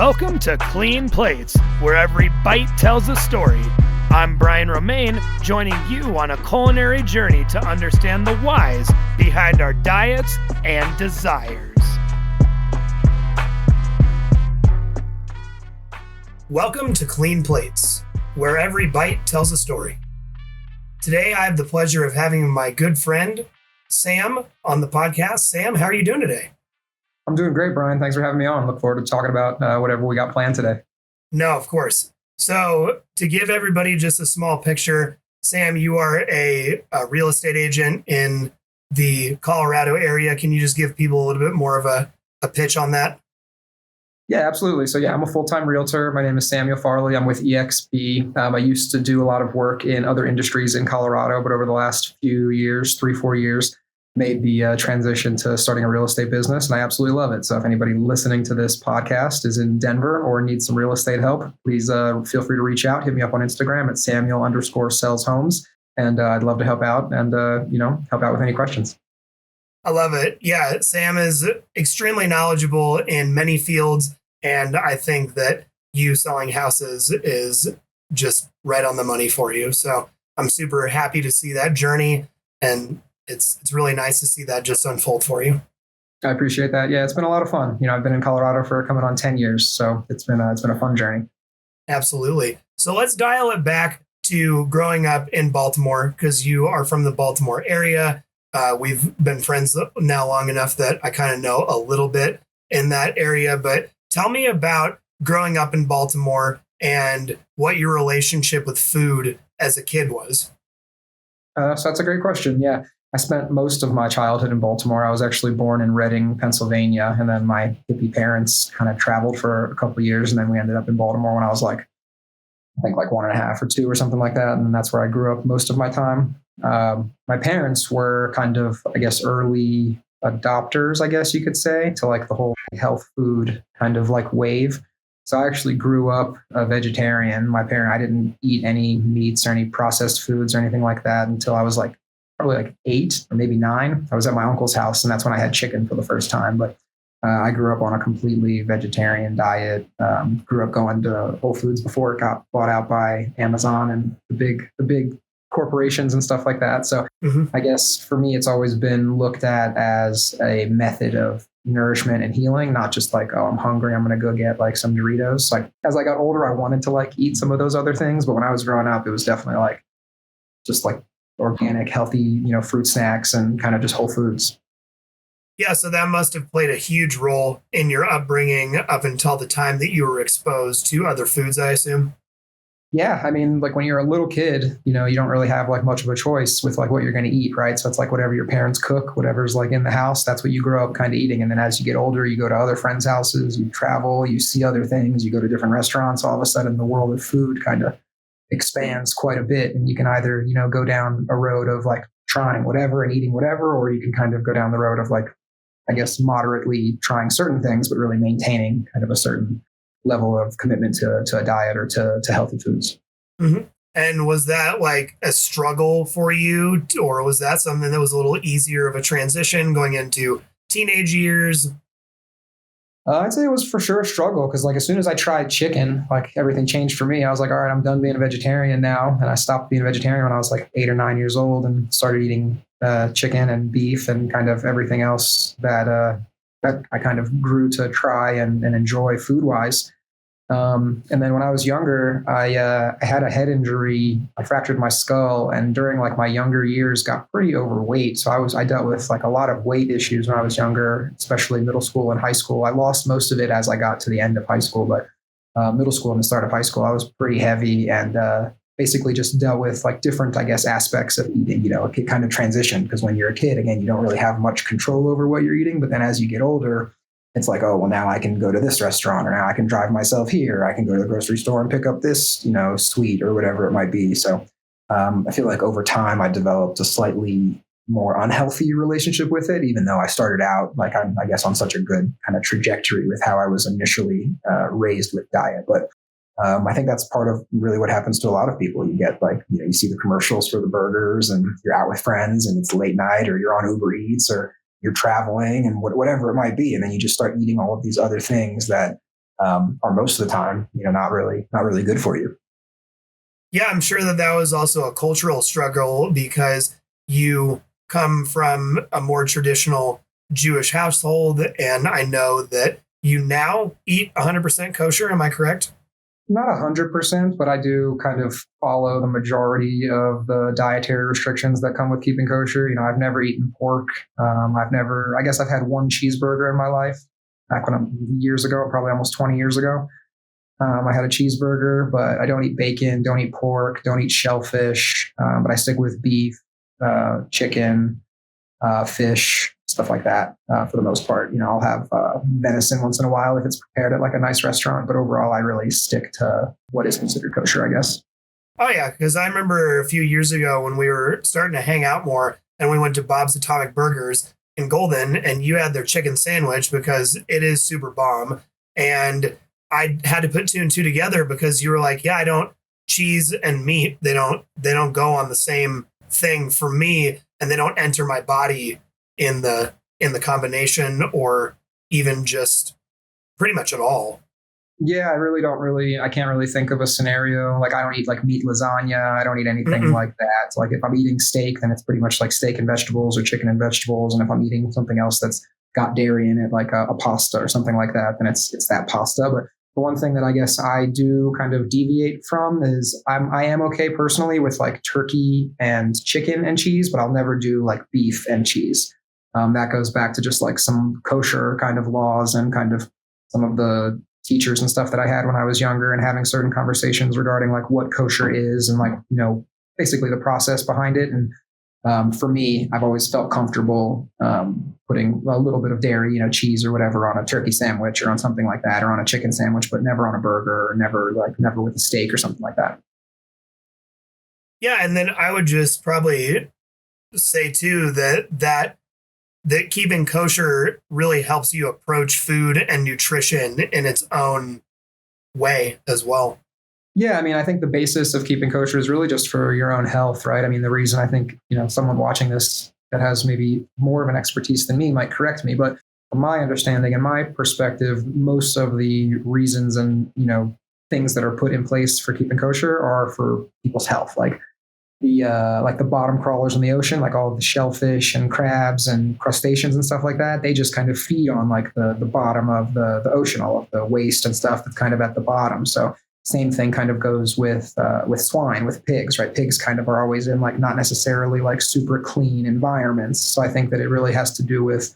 Welcome to Clean Plates, where every bite tells a story. I'm Brian Romaine, joining you on a culinary journey to understand the whys behind our diets and desires. Welcome to Clean Plates, where every bite tells a story. Today, I have the pleasure of having my good friend, Sam, on the podcast. Sam, how are you doing today? I'm doing great, Brian. Thanks for having me on. Look forward to talking about whatever we got planned today. No, of course. So to give everybody just a small picture, Sam, you are a real estate agent in the Colorado area. Can you just give people a little bit more of a pitch on that? Yeah, absolutely. So I'm a full-time realtor. My name is Samuel Farley. I'm with EXP. I used to do a lot of work in other industries in Colorado, but over the last few years, 3-4 years, made the transition to starting a real estate business, and I absolutely love it. So if anybody listening to this podcast is in Denver or needs some real estate help, please feel free to reach out. Hit me up on Instagram at Samuel_sells_homes, and I'd love to help out and help out with any questions. I love it. Yeah, Sam is extremely knowledgeable in many fields, and I think that you selling houses is just right on the money for you. So I'm super happy to see that journey, and it's really nice to see that just unfold for you. I appreciate that. Yeah, it's been a lot of fun. I've been in Colorado for coming on 10 years, so it's been a fun journey. Absolutely. So let's dial it back to growing up in Baltimore, because you are from the Baltimore area. We've been friends now long enough that I kind of know a little bit in that area. But tell me about growing up in Baltimore and what your relationship with food as a kid was. So that's a great question. Yeah. I spent most of my childhood in Baltimore. I was actually born in Reading, Pennsylvania, and then my hippie parents kind of traveled for a couple of years, and then we ended up in Baltimore when I was I think 1.5 or 2 or something like that, and that's where I grew up most of my time. My parents were kind of, early adopters, I guess you could say, to the whole health food kind of wave. So I actually grew up a vegetarian. I didn't eat any meats or any processed foods or anything like that until I was probably 8 or maybe 9. I was at my uncle's house, and that's when I had chicken for the first time. But I grew up on a completely vegetarian diet. Grew up going to Whole Foods before it got bought out by Amazon and the big corporations and stuff like that. So I guess for me, it's always been looked at as a method of nourishment and healing, not just I'm hungry, I'm going to go get some Doritos. As I got older, I wanted to eat some of those other things. But when I was growing up, it was definitely just organic, healthy, fruit snacks and kind of just whole foods. Yeah, so that must have played a huge role in your upbringing up until the time that you were exposed to other foods, I assume. Yeah, I mean, when you're a little kid, you don't really have much of a choice with what you're going to eat, right? So it's whatever your parents cook, whatever's in the house, that's what you grow up kind of eating. And then as you get older, you go to other friends' houses, you travel, you see other things, you go to different restaurants. All of a sudden, the world of food kind of expands quite a bit, and you can either go down a road of trying whatever and eating whatever, or you can kind of go down the road of moderately trying certain things but really maintaining kind of a certain level of commitment to a diet or to healthy foods. Mm-hmm. And was that a struggle for you, or was that something that was a little easier of a transition going into teenage years? I'd say it was for sure a struggle, because as soon as I tried chicken, everything changed for me. I was all right, I'm done being a vegetarian now. And I stopped being a vegetarian when I was 8 or 9 years old and started eating chicken and beef and kind of everything else that I kind of grew to try and enjoy food-wise. And then when I was younger, I had a head injury. I fractured my skull, and during my younger years got pretty overweight. So I dealt with a lot of weight issues when I was younger, especially middle school and high school. I lost most of it as I got to the end of high school, but middle school and the start of high school, I was pretty heavy and basically just dealt with different, aspects of eating. It kind of transitioned, because when you're a kid, again, you don't really have much control over what you're eating. But then as you get older, it's oh, well, now I can go to this restaurant, or now I can drive myself here. I can go to the grocery store and pick up this, sweet or whatever it might be. So I feel over time, I developed a slightly more unhealthy relationship with it, even though I started out I guess on such a good kind of trajectory with how I was initially raised with diet. But I think that's part of really what happens to a lot of people. You get you see the commercials for the burgers, and you're out with friends and it's late night, or you're on Uber Eats, or you're traveling and whatever it might be. And then you just start eating all of these other things that are most of the time, not really good for you. Yeah, I'm sure that that was also a cultural struggle because you come from a more traditional Jewish household. And I know that you now eat 100% kosher. Am I correct? Not 100%, but I do kind of follow the majority of the dietary restrictions that come with keeping kosher. I've never eaten pork. I guess I've had one cheeseburger in my life back years ago, probably almost 20 years ago. I had a cheeseburger, but I don't eat bacon, don't eat pork, don't eat shellfish, but I stick with beef, chicken, fish, stuff like that for the most part. I'll have venison once in a while if it's prepared at like a nice restaurant, but overall I really stick to what is considered kosher, I guess. Oh, yeah, because I remember a few years ago when we were starting to hang out more and we went to Bob's Atomic Burgers in Golden and you had their chicken sandwich because it is super bomb. And I had to put two and two together because you were like, yeah, I don't cheese and meat. They don't go on the same thing for me, and they don't enter my body in the combination or even just pretty much at all. Yeah, I can't really think of a scenario. Like I don't eat like meat lasagna. I don't eat anything Mm-mm. like that. So like if I'm eating steak, then it's pretty much like steak and vegetables or chicken and vegetables. And if I'm eating something else that's got dairy in it, like a pasta or something like that, then it's that pasta. But the one thing that I guess I do kind of deviate from is I am okay personally with like turkey and chicken and cheese, but I'll never do like beef and cheese. That goes back to just like some kosher kind of laws and kind of some of the teachers and stuff that I had when I was younger and having certain conversations regarding like what kosher is and like, basically the process behind it. And for me, I've always felt comfortable putting a little bit of dairy, cheese or whatever on a turkey sandwich or on something like that, or on a chicken sandwich, but never on a burger, or never with a steak or something like that. Yeah, and then I would just probably say too that keeping kosher really helps you approach food and nutrition in its own way as well. Yeah, I mean, I think the basis of keeping kosher is really just for your own health, right? I mean, the reason I think, someone watching this that has maybe more of an expertise than me might correct me, but from my understanding and my perspective, most of the reasons and, things that are put in place for keeping kosher are for people's health. Like the bottom crawlers in the ocean, like all the shellfish and crabs and crustaceans and stuff like that, they just kind of feed on like the bottom of the ocean, all of the waste and stuff that's kind of at the bottom. So same thing kind of goes with swine, with pigs, right? Pigs kind of are always in like not necessarily like super clean environments. So I think that it really has to do with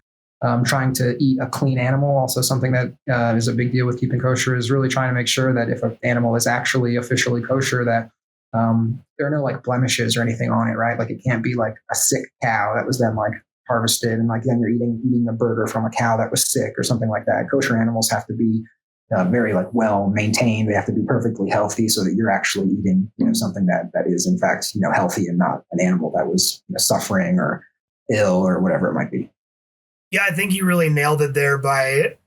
trying to eat a clean animal. Also, something that is a big deal with keeping kosher is really trying to make sure that if an animal is actually officially kosher, that there are no like blemishes or anything on it, right? Like it can't be like a sick cow that was then like harvested and like then you're eating a burger from a cow that was sick or something like that. Kosher animals have to be very like well maintained. They have to be perfectly healthy so that you're actually eating, something that is in fact, healthy and not an animal that was suffering or ill or whatever it might be. Yeah, I think you really nailed it there by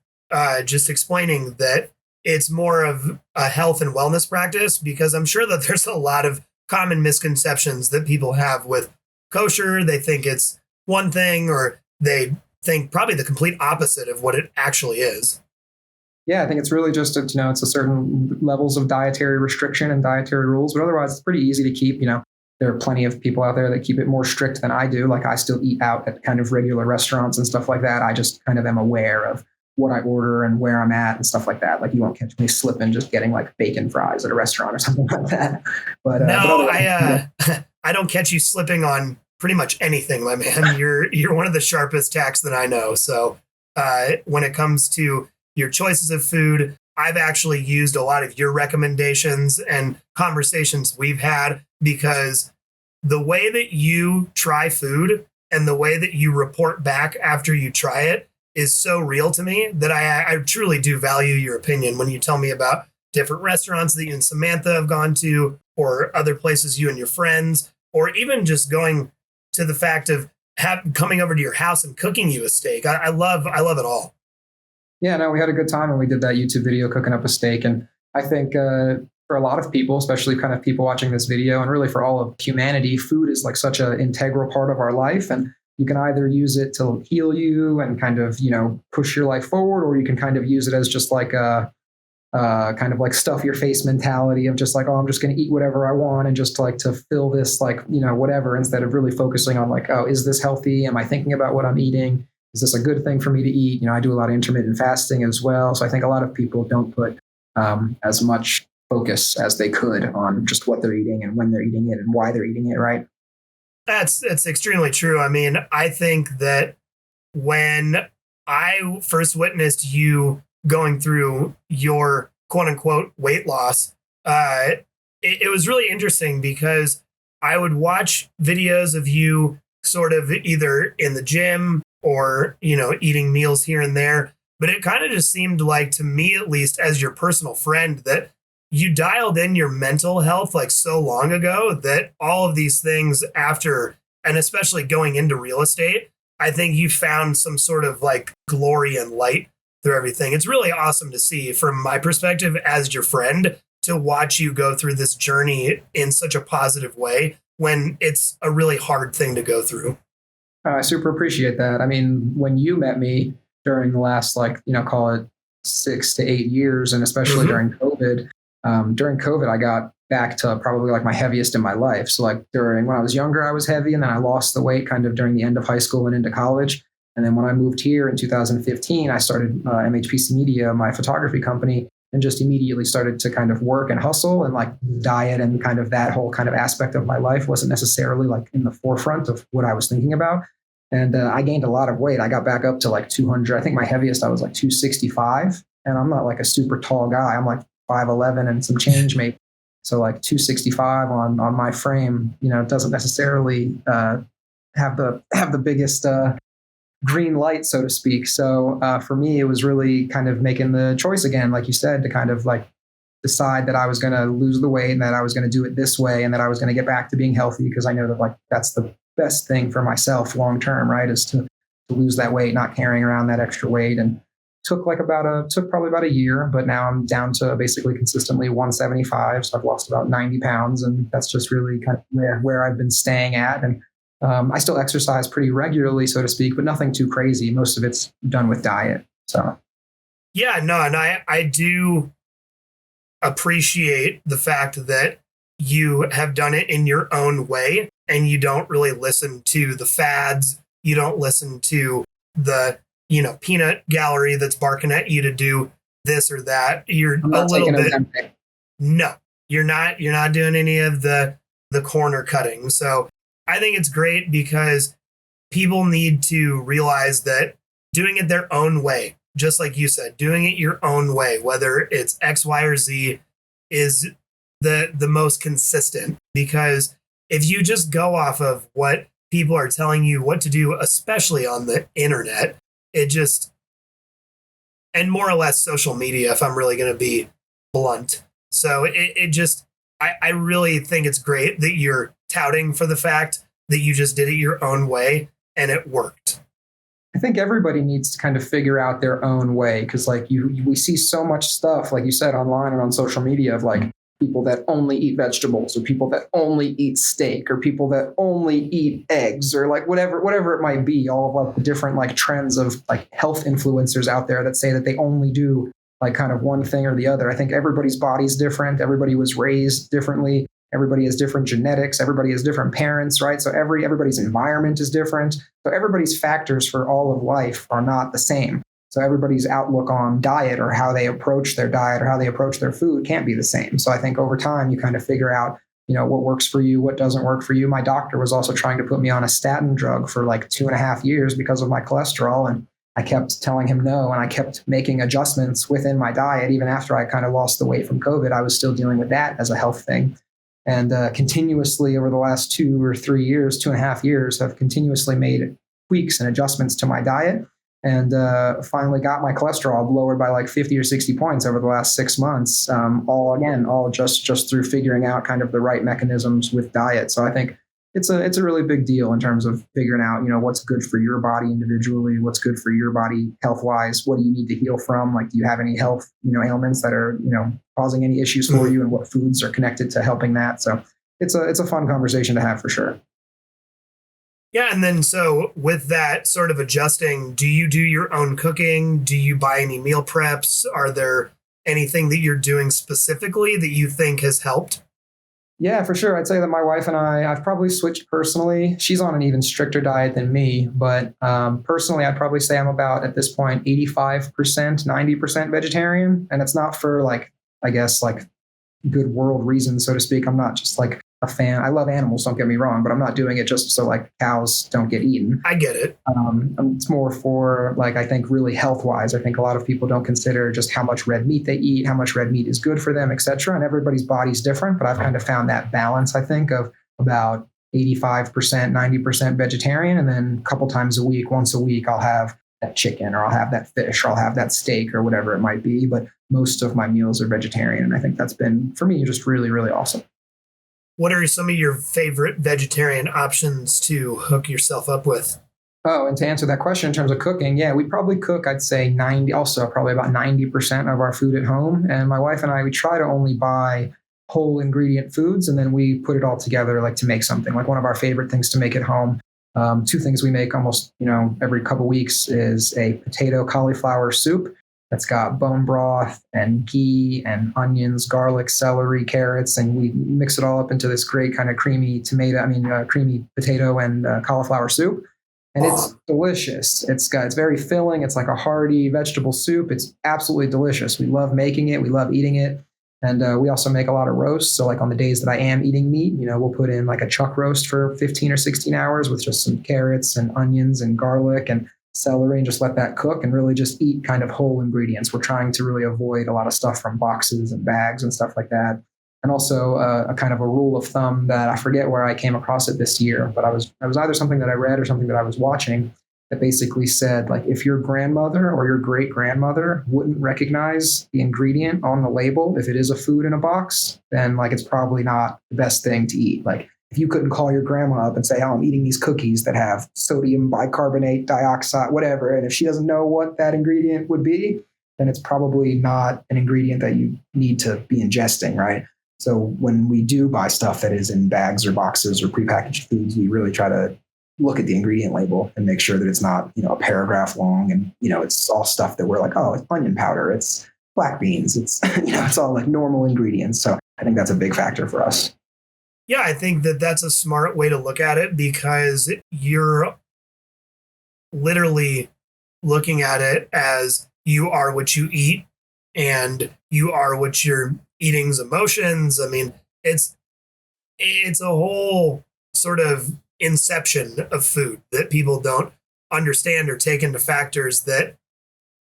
just explaining that it's more of a health and wellness practice, because I'm sure that there's a lot of common misconceptions that people have with kosher. They think it's one thing, or they think probably the complete opposite of what it actually is. Yeah, I think it's really just, it's a certain levels of dietary restriction and dietary rules, but otherwise it's pretty easy to keep. There are plenty of people out there that keep it more strict than I do. Like I still eat out at kind of regular restaurants and stuff like that. I just kind of am aware of what I order and where I'm at and stuff like that. Like you won't catch me slipping just getting like bacon fries at a restaurant or something like that. But no, I don't catch you slipping on pretty much anything, my man. You're one of the sharpest tacks that I know. So when it comes to your choices of food, I've actually used a lot of your recommendations and conversations we've had, because the way that you try food and the way that you report back after you try it is so real to me that I truly do value your opinion when you tell me about different restaurants that you and Samantha have gone to, or other places you and your friends, or even just going to the fact of coming over to your house and cooking you a steak. I love it all. Yeah, no, we had a good time when we did that YouTube video cooking up a steak. And I think for a lot of people, especially kind of people watching this video and really for all of humanity, food is like such an integral part of our life. And you can either use it to heal you and kind of, push your life forward, or you can kind of use it as just like kind of like stuff your face mentality of just like, oh, I'm just going to eat whatever I want and just like to fill this like, whatever, instead of really focusing on like, oh, is this healthy? Am I thinking about what I'm eating? Is this a good thing for me to eat? I do a lot of intermittent fasting as well. So I think a lot of people don't put as much focus as they could on just what they're eating and when they're eating it and why they're eating it, right? That's extremely true. I mean, I think that when I first witnessed you going through your quote unquote weight loss, it was really interesting because I would watch videos of you sort of either in the gym or, eating meals here and there. But it kind of just seemed like, to me at least, as your personal friend, that you dialed in your mental health like so long ago that all of these things after, and especially going into real estate, I think you found some sort of like glory and light through everything. It's really awesome to see from my perspective as your friend to watch you go through this journey in such a positive way when it's a really hard thing to go through. I super appreciate that. I mean, when you met me during the last, like, call it 6 to 8 years, and especially during COVID, I got back to probably like my heaviest in my life. So like when I was younger, I was heavy, and then I lost the weight kind of during the end of high school and into college. And then when I moved here in 2015, I started MHPC Media, my photography company, and just immediately started to kind of work and hustle, and like diet and kind of that whole kind of aspect of my life wasn't necessarily like in the forefront of what I was thinking about. And I gained a lot of weight. I got back up to like 200. I think my heaviest, I was like 265. And I'm not like a super tall guy. I'm like 5'11" and some change maybe. So like 265 on my frame, it doesn't necessarily have the biggest green light, so to speak. So for me, it was really kind of making the choice again, like you said, to kind of like decide that I was going to lose the weight and that I was going to do it this way and that I was going to get back to being healthy, because I know that like that's the best thing for myself long term, right? Is to lose that weight, not carrying around that extra weight. And took probably about a year, but now I'm down to basically consistently 175. So I've lost about 90 pounds, and that's just really kind of where I've been staying at. And I still exercise pretty regularly, so to speak, but nothing too crazy. Most of it's done with diet. So yeah, no, and I do appreciate the fact that you have done it in your own way, and you don't really listen to the fads. You don't listen to the peanut gallery that's barking at you to do this or that. You're a little bit. No, you're not. You're not doing any of the corner cutting. So I think it's great because people need to realize that doing it their own way, just like you said, doing it your own way, whether it's X, Y, or Z, is the most consistent. Because if you just go off of what people are telling you what to do, especially on the internet, and more or less social media, if I'm really going to be blunt. So I really think it's great that you're touting for the fact that you just did it your own way and it worked. I think everybody needs to kind of figure out their own way, because like we see so much stuff, like you said, online and on social media of like people that only eat vegetables, or people that only eat steak, or people that only eat eggs, or like whatever it might be, all of like the different like trends of like health influencers out there that say that they only do like kind of one thing or the other. I think everybody's body's different. Everybody was raised differently. Everybody has different genetics. Everybody has different parents, right? So everybody's environment is different. So everybody's factors for all of life are not the same. So everybody's outlook on diet, or how they approach their diet, or how they approach their food can't be the same. So I think over time, you kind of figure out, what works for you, what doesn't work for you. My doctor was also trying to put me on a statin drug for like 2.5 years because of my cholesterol. And I kept telling him no. And I kept making adjustments within my diet. Even after I kind of lost the weight from COVID, I was still dealing with that as a health thing. And continuously over the last 2.5 years, have continuously made tweaks and adjustments to my diet. And finally got my cholesterol lowered by like 50 or 60 points over the last 6 months. All just through figuring out kind of the right mechanisms with diet. So I think it's a really big deal in terms of figuring out, what's good for your body individually, what's good for your body health wise. What do you need to heal from? Like, do you have any health, ailments that are, causing any issues for you, and what foods are connected to helping that? So it's a fun conversation to have for sure. Yeah. And then so with that sort of adjusting, do you do your own cooking? Do you buy any meal preps? Are there anything that you're doing specifically that you think has helped? Yeah, for sure. I'd say that my wife and I've probably switched personally. She's on an even stricter diet than me, but personally, I'd probably say I'm about at this point 85%, 90% vegetarian. And it's not for like, I guess, like good world reasons, so to speak. I'm not just like a fan. I love animals, don't get me wrong, but I'm not doing it just so like cows don't get eaten. I get it. It's more for like, I think really health wise. I think a lot of people don't consider just how much red meat they eat, how much red meat is good for them, et cetera. And everybody's body's different, but I've kind of found that balance, I think, of about 85%, 90% vegetarian. And then a couple times a week, once a week, I'll have that chicken or I'll have that fish or I'll have that steak or whatever it might be. But most of my meals are vegetarian. And I think that's been, for me, just really, really awesome. What are some of your favorite vegetarian options to hook yourself up with? Oh, and to answer that question in terms of cooking, yeah, we probably cook, I'd say probably about 90% of our food at home. And my wife and I, we try to only buy whole ingredient foods and then we put it all together like to make something. Like one of our favorite things to make at home, two things we make almost, every couple weeks is a potato cauliflower soup that's got bone broth and ghee and onions, garlic, celery, carrots, and we mix it all up into this great kind of creamy potato and cauliflower soup. And it's delicious. It's very filling. It's like a hearty vegetable soup. It's absolutely delicious. We love making it. We love eating it. And we also make a lot of roasts. So like on the days that I am eating meat, we'll put in like a chuck roast for 15 or 16 hours with just some carrots and onions and garlic and celery and just let that cook and really just eat kind of whole ingredients. We're trying to really avoid a lot of stuff from boxes and bags and stuff like that. And also a kind of a rule of thumb that I forget where I came across it this year, but I was either something that I read or something that I was watching that basically said, like, if your grandmother or your great grandmother wouldn't recognize the ingredient on the label, if it is a food in a box, then like it's probably not the best thing to eat. Like if you couldn't call your grandma up and say, oh, I'm eating these cookies that have sodium bicarbonate dioxide, whatever, and if she doesn't know what that ingredient would be, then it's probably not an ingredient that you need to be ingesting, right? So when we do buy stuff that is in bags or boxes or prepackaged foods, we really try to look at the ingredient label and make sure that it's not, a paragraph long and, it's all stuff that we're like, oh, it's onion powder, it's black beans, it's, it's all like normal ingredients. So I think that's a big factor for us. Yeah, I think that that's a smart way to look at it because you're literally looking at it as you are what you eat and you are what your eating's emotions. I mean, it's a whole sort of inception of food that people don't understand or take into factors that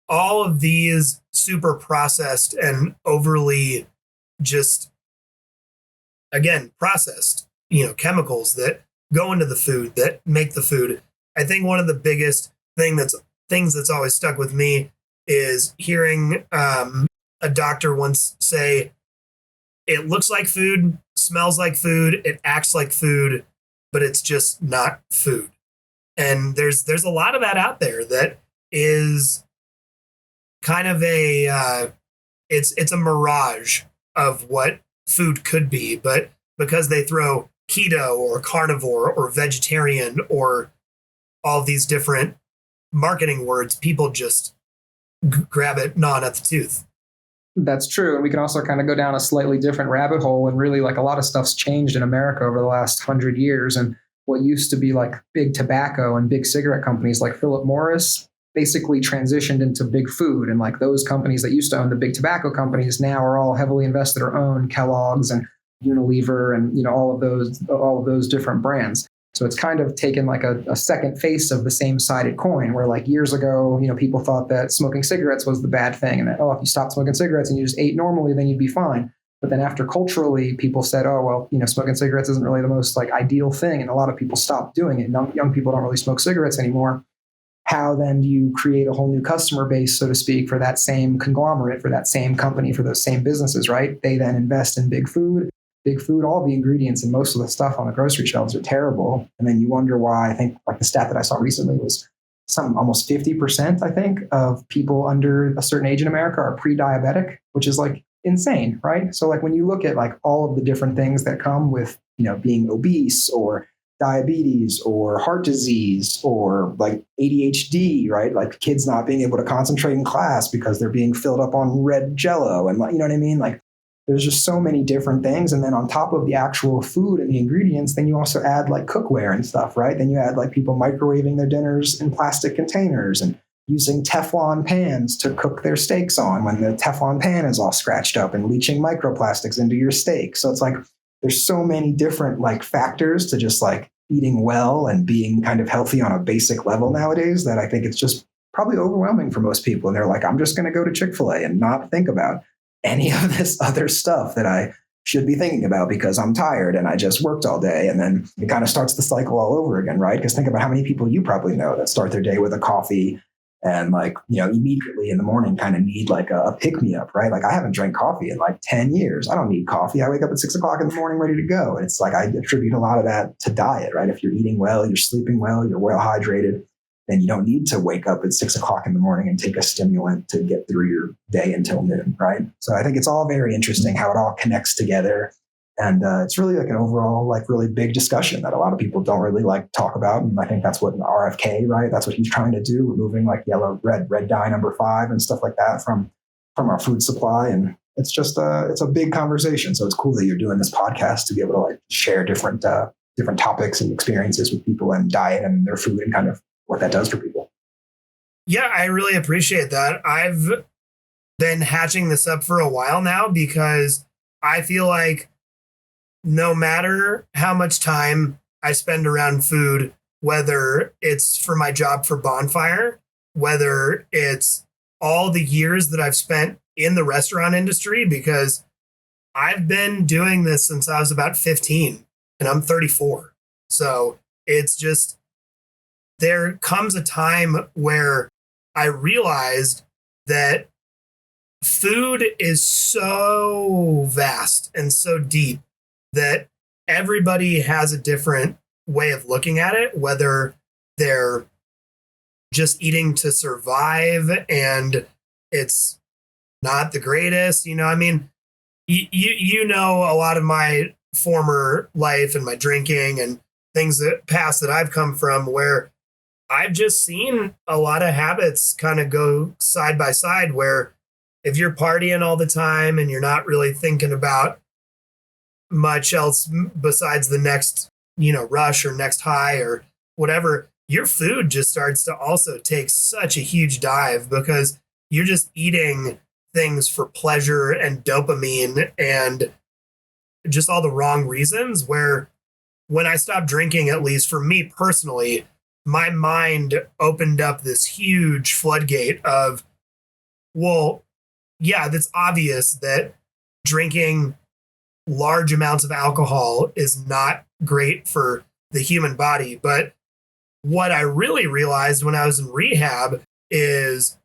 all of these super processed and overly just, again, processed, chemicals that go into the food that make the food. I think one of the biggest things that's always stuck with me is hearing a doctor once say, it looks like food, smells like food, it acts like food, but it's just not food. And there's a lot of that out there that is kind of it's a mirage of what food could be, but because they throw keto or carnivore or vegetarian or all these different marketing words, people just grab it gnawing at the tooth. That's true. And we can also kind of go down a slightly different rabbit hole. And really, like, a lot of stuff's changed in America over the last 100 years. And what used to be like big tobacco and big cigarette companies like Philip Morris basically transitioned into big food. And like those companies that used to own the big tobacco companies now are all heavily invested or own Kellogg's and Unilever and, all of those different brands. So it's kind of taken like a second face of the same sided coin where like years ago, people thought that smoking cigarettes was the bad thing and that, if you stopped smoking cigarettes and you just ate normally, then you'd be fine. But then after culturally, people said, smoking cigarettes isn't really the most like ideal thing. And a lot of people stopped doing it. Young people don't really smoke cigarettes anymore. How then do you create a whole new customer base, so to speak, for that same conglomerate, for that same company, for those same businesses, right? They then invest in big food, all the ingredients and most of the stuff on the grocery shelves are terrible. And then you wonder why. I think like the stat that I saw recently was almost 50%, I think, of people under a certain age in America are pre-diabetic, which is like insane, right? So like when you look at like all of the different things that come with, being obese or diabetes or heart disease or like ADHD, right? Like kids not being able to concentrate in class because they're being filled up on red Jello, and you know what I mean? Like there's just so many different things. And then on top of the actual food and the ingredients, then you also add like cookware and stuff, right? Then you add like people microwaving their dinners in plastic containers and using Teflon pans to cook their steaks on when the Teflon pan is all scratched up and leaching microplastics into your steak. So it's like there's so many different like factors to just like eating well and being kind of healthy on a basic level nowadays that I think it's just probably overwhelming for most people. And they're like, I'm just going to go to Chick-fil-A and not think about any of this other stuff that I should be thinking about because I'm tired and I just worked all day. And then it kind of starts the cycle all over again, right? Because think about how many people you probably know that start their day with a coffee and like, immediately in the morning kind of need like a pick me up, right? Like I haven't drank coffee in like 10 years. I don't need coffee. I wake up at 6 o'clock in the morning ready to go. And it's like, I attribute a lot of that to diet, right? If you're eating well, you're sleeping well, you're well hydrated, then you don't need to wake up at 6 o'clock in the morning and take a stimulant to get through your day until noon, right? So I think it's all very interesting how it all connects together. And it's really like an overall, like really big discussion that a lot of people don't really like talk about. And I think that's what RFK, right? That's what he's trying to do, removing like red dye number 5 and stuff like that from our food supply. And it's just it's a big conversation. So it's cool that you're doing this podcast to be able to like share different topics and experiences with people and diet and their food and kind of what that does for people. Yeah, I really appreciate that. I've been hatching this up for a while now because I feel like no matter how much time I spend around food, whether it's for my job for Bonfire, whether it's all the years that I've spent in the restaurant industry, because I've been doing this since I was about 15 and I'm 34. So it's just, there comes a time where I realized that food is so vast and so deep that everybody has a different way of looking at it, whether they're just eating to survive and it's not the greatest. I mean, you know a lot of my former life and my drinking and things that past that I've come from, where I've just seen a lot of habits kind of go side by side, where if you're partying all the time and you're not really thinking about much else besides the next, rush or next high or whatever, your food just starts to also take such a huge dive because you're just eating things for pleasure and dopamine and just all the wrong reasons. Where when I stopped drinking, at least for me personally, my mind opened up this huge floodgate of, well, yeah, that's obvious that drinking large amounts of alcohol is not great for the human body. But what I really realized when I was in rehab is,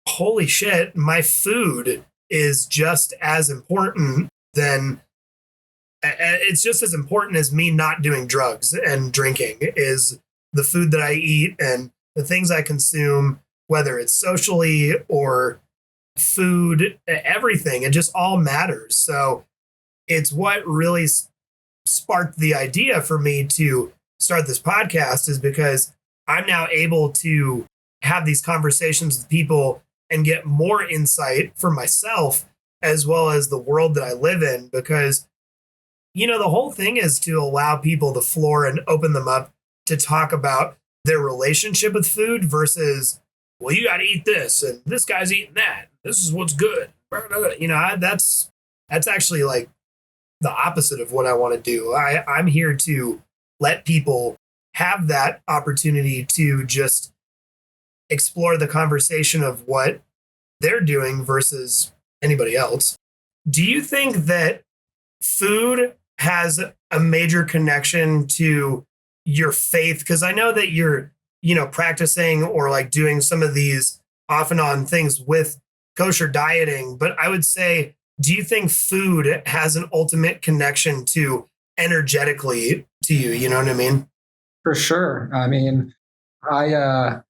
holy shit, my food is just as important it's just as important as me not doing drugs and drinking, is the food that I eat and the things I consume, whether it's socially or food, everything. It just all matters. So it's what really sparked the idea for me to start this podcast, is because I'm now able to have these conversations with people and get more insight for myself as well as the world that I live in. Because, the whole thing is to allow people the floor and open them up to talk about their relationship with food versus, well, you got to eat this and this guy's eating that. This is what's good. That's actually like the opposite of what I want to do. I'm here to let people have that opportunity to just explore the conversation of what they're doing versus anybody else. Do you think that food has a major connection to your faith? Because I know that you're, practicing or like doing some of these off and on things with kosher dieting. But I would say, do you think food has an ultimate connection to energetically to you? You know what I mean? For sure. I mean, I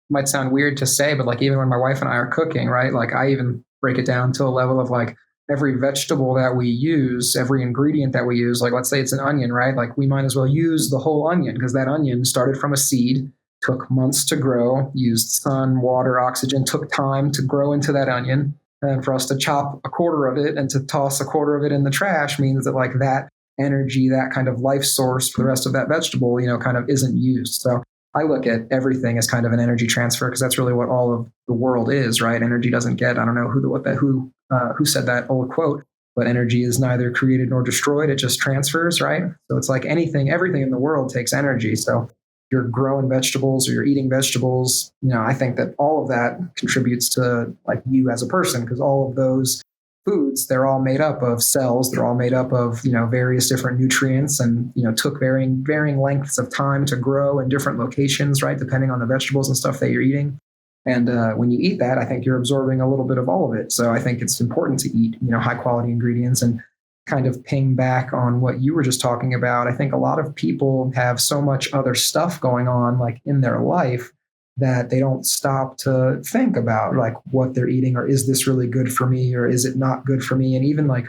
might sound weird to say, but like even when my wife and I are cooking, right? Like I even break it down to a level of like, every vegetable that we use, every ingredient that we use, like let's say it's an onion, right? Like we might as well use the whole onion because that onion started from a seed, took months to grow, used sun, water, oxygen, took time to grow into that onion. And for us to chop a quarter of it and to toss a quarter of it in the trash means that like that energy, that kind of life source for the rest of that vegetable, kind of isn't used. So I look at everything as kind of an energy transfer because that's really what all of the world is, right? Energy doesn't get, I don't know who said that old quote, but energy is neither created nor destroyed. It just transfers, right? So it's like everything in the world takes energy. So you're growing vegetables or you're eating vegetables, I think that all of that contributes to like you as a person because all of those foods, they're all made up of cells. They're all made up of, various different nutrients and, took varying lengths of time to grow in different locations, right? Depending on the vegetables and stuff that you're eating. And when you eat that, I think you're absorbing a little bit of all of it. So I think it's important to eat, high quality ingredients and kind of ping back on what you were just talking about. I think a lot of people have so much other stuff going on like in their life that they don't stop to think about like what they're eating or is this really good for me or is it not good for me? And even like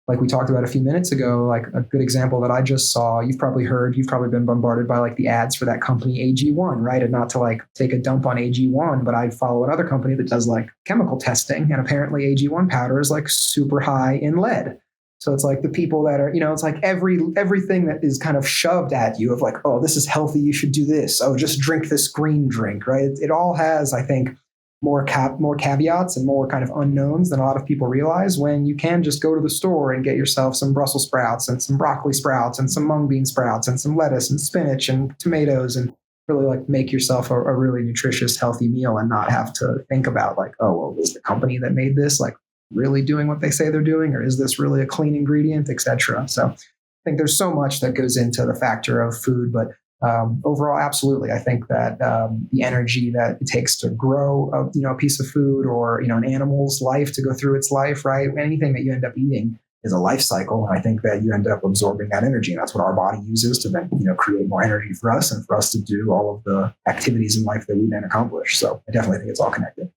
we talked about a few minutes ago, like a good example that I just saw, you've probably been bombarded by like the ads for that company AG1, right? And not to like take a dump on AG1, but I follow another company that does like chemical testing and apparently AG1 powder is like super high in lead. So it's like the people that are, it's like everything that is kind of shoved at you of like, oh, this is healthy, you should do this. Oh, just drink this green drink, right? It all has, I think, more caveats and more kind of unknowns than a lot of people realize when you can just go to the store and get yourself some Brussels sprouts and some broccoli sprouts and some mung bean sprouts and some lettuce and spinach and tomatoes and really like make yourself a really nutritious, healthy meal and not have to think about like, oh, well, is the company that made this like really doing what they say they're doing, or is this really a clean ingredient, etc. So I think there's so much that goes into the factor of food, but overall, absolutely, I think that the energy that it takes to grow a piece of food or an animal's life to go through its life, right? Anything that you end up eating is a life cycle, and I think that you end up absorbing that energy, and that's what our body uses to then create more energy for us and for us to do all of the activities in life that we then accomplish. So I definitely think it's all connected.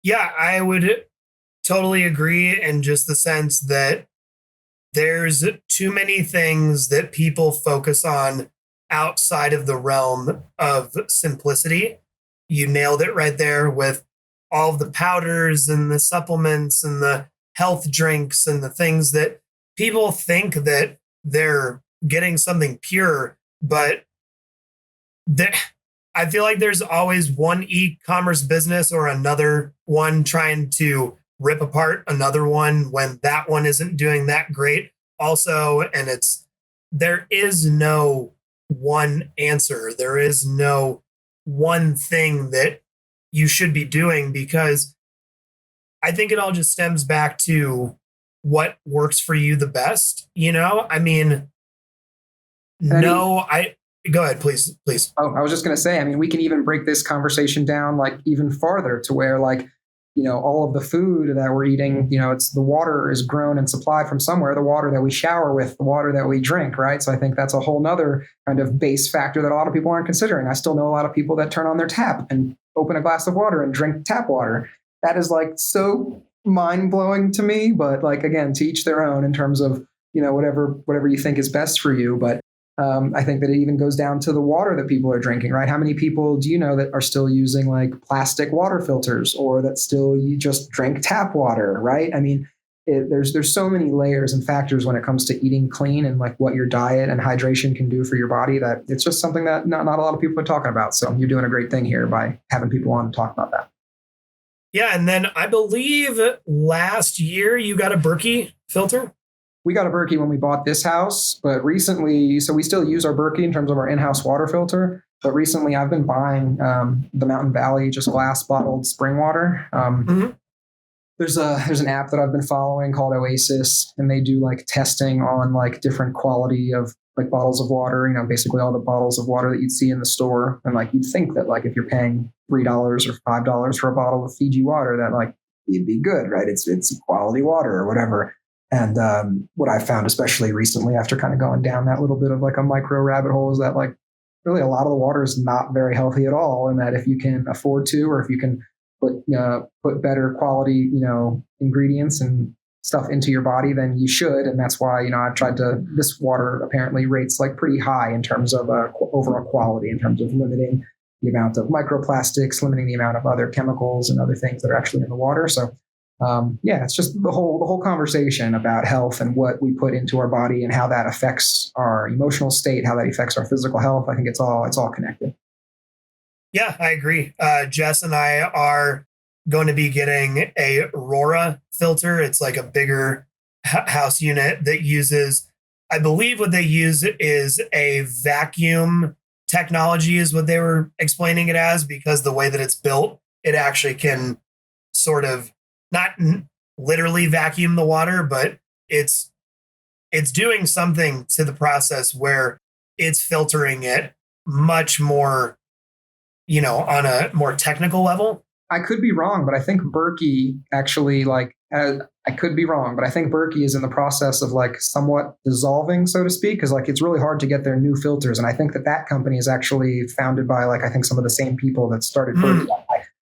Yeah, I would totally agree in just the sense that there's too many things that people focus on outside of the realm of simplicity. You nailed it right there with all of the powders and the supplements and the health drinks and the things that people think that they're getting something pure, but I feel like there's always one e-commerce business or another one trying to rip apart another one when that one isn't doing that great also. And there is no one answer. There is no one thing that you should be doing because I think it all just stems back to what works for you the best. I mean, go ahead, please. Oh, I was just going to say, I mean, we can even break this conversation down like even farther to where like, all of the food that we're eating, it's the water is grown and supplied from somewhere, the water that we shower with, the water that we drink, right? So I think that's a whole nother kind of base factor that a lot of people aren't considering. I still know a lot of people that turn on their tap and open a glass of water and drink tap water. That is like so mind blowing to me, but like, again, to each their own in terms of, whatever you think is best for you. But I think that it even goes down to the water that people are drinking, right? How many people do you know that are still using like plastic water filters or that still you just drink tap water, right? I mean, there's so many layers and factors when it comes to eating clean and like what your diet and hydration can do for your body that it's just something that not a lot of people are talking about. So you're doing a great thing here by having people on to talk about that. Yeah. And then I believe last year you got a Berkey filter. We got a Berkey when we bought this house, but recently, so we still use our Berkey in terms of our in-house water filter. But recently I've been buying the Mountain Valley, just glass bottled spring water. There's an app that I've been following called Oasis, and they do like testing on like different quality of like bottles of water, basically all the bottles of water that you'd see in the store. And like, you'd think that like, if you're paying $3 or $5 for a bottle of Fiji water, that like, it'd be good, right? It's quality water or whatever. And what I found, especially recently after kind of going down that little bit of like a micro rabbit hole, is that like really a lot of the water is not very healthy at all. And that if you can afford to, or if you can put better quality, ingredients and stuff into your body than you should. And that's why, I've tried to, this water apparently rates like pretty high in terms of overall quality, in terms of limiting the amount of microplastics, limiting the amount of other chemicals and other things that are actually in the water. So it's just the whole conversation about health and what we put into our body and how that affects our emotional state, how that affects our physical health. I think it's all connected. Yeah, I agree. Jess and I are going to be getting a Rora filter. It's like a bigger house unit that uses, I believe what they use is a vacuum technology is what they were explaining it as, because the way that it's built, it actually can sort of not literally vacuum the water, but it's doing something to the process where it's filtering it much more, on a more technical level. I could be wrong, but I think Berkey actually I could be wrong, but I think Berkey is in the process of somewhat dissolving, so to speak, because it's really hard to get their new filters. And I think that company is actually founded by I think some of the same people that started Berkey.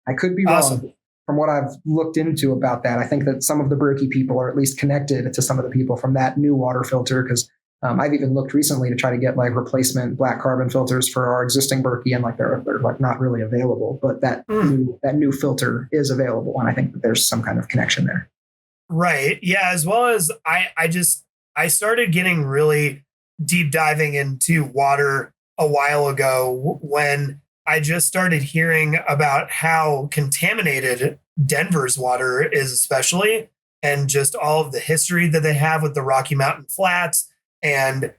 I could be wrong. From what I've looked into about that, I think that some of the Berkey people are at least connected to some of the people from that new water filter, because I've even looked recently to try to get replacement black carbon filters for our existing Berkey, and they're not really available. But that new filter is available, and I think that there's some kind of connection there. Right. Yeah. As well as I started getting really deep diving into water a while ago when I just started hearing about how contaminated Denver's water is, especially, and just all of the history that they have with the Rocky Mountain Flats. And,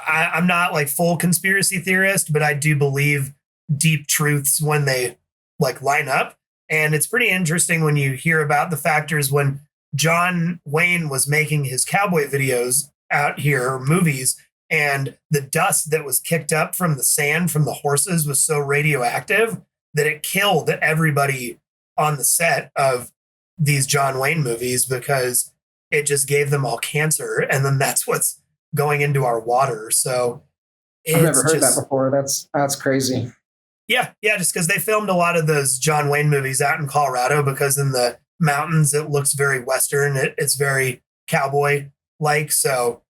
I'm not full conspiracy theorist, but I do believe deep truths when they line up. And it's pretty interesting when you hear about the factors when John Wayne was making his cowboy videos out here, movies, and the dust that was kicked up from the sand from the horses was so radioactive that it killed everybody on the set of these John Wayne movies, because it just gave them all cancer. And then that's what's going into our water. So I've never heard that before. That's crazy. Yeah. Just because they filmed a lot of those John Wayne movies out in Colorado, because in the mountains, it looks very Western. It's very cowboy like. So,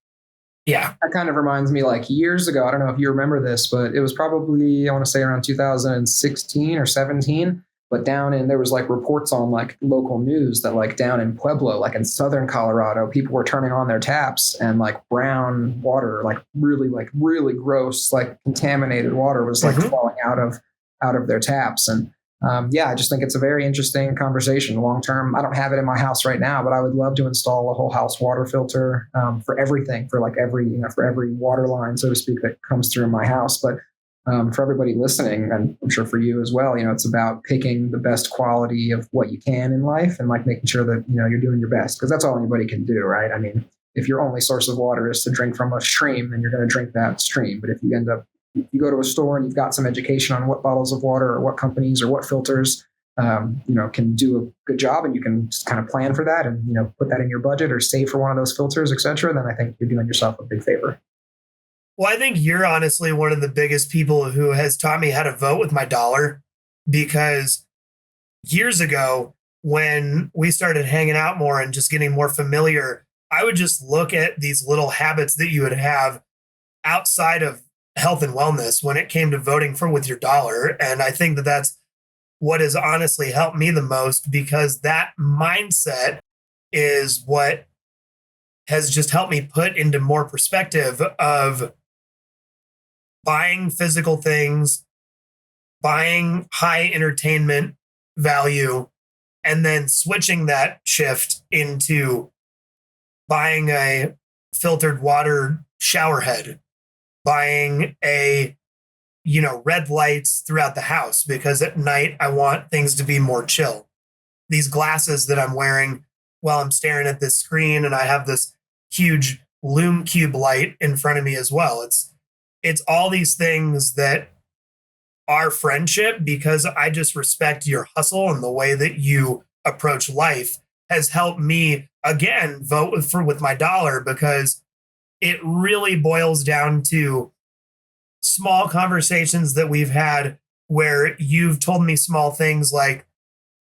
yeah. That kind of reminds me years ago. I don't know if you remember this, but it was probably, I want to say around 2016 or 17. But there was reports on local news that down in Pueblo, in southern Colorado, people were turning on their taps and brown water, really gross, contaminated water was falling out of their taps. And I just think it's a very interesting conversation long term. I don't have it in my house right now, but I would love to install a whole house water filter for everything, for for every water line, so to speak, that comes through my house. But for everybody listening, and I'm sure for you as well, it's about picking the best quality of what you can in life and making sure that, you're doing your best, because that's all anybody can do, right? I mean, if your only source of water is to drink from a stream, then you're going to drink that stream. But if you go to a store and you've got some education on what bottles of water or what companies or what filters, can do a good job, and you can just kind of plan for that and, put that in your budget or save for one of those filters, et cetera, then I think you're doing yourself a big favor. Well, I think you're honestly one of the biggest people who has taught me how to vote with my dollar, because years ago, when we started hanging out more and just getting more familiar, I would just look at these little habits that you would have outside of health and wellness when it came to voting with your dollar. And I think that that's what has honestly helped me the most, because that mindset is what has just helped me put into more perspective of buying physical things, buying high entertainment value, and then switching that shift into buying a filtered water shower head, buying red lights throughout the house, because at night I want things to be more chill. These glasses that I'm wearing while I'm staring at this screen, and I have this huge Lume Cube light in front of me as well. It's all these things that are friendship, because I just respect your hustle and the way that you approach life has helped me, again, vote with my dollar, because it really boils down to small conversations that we've had where you've told me small things like,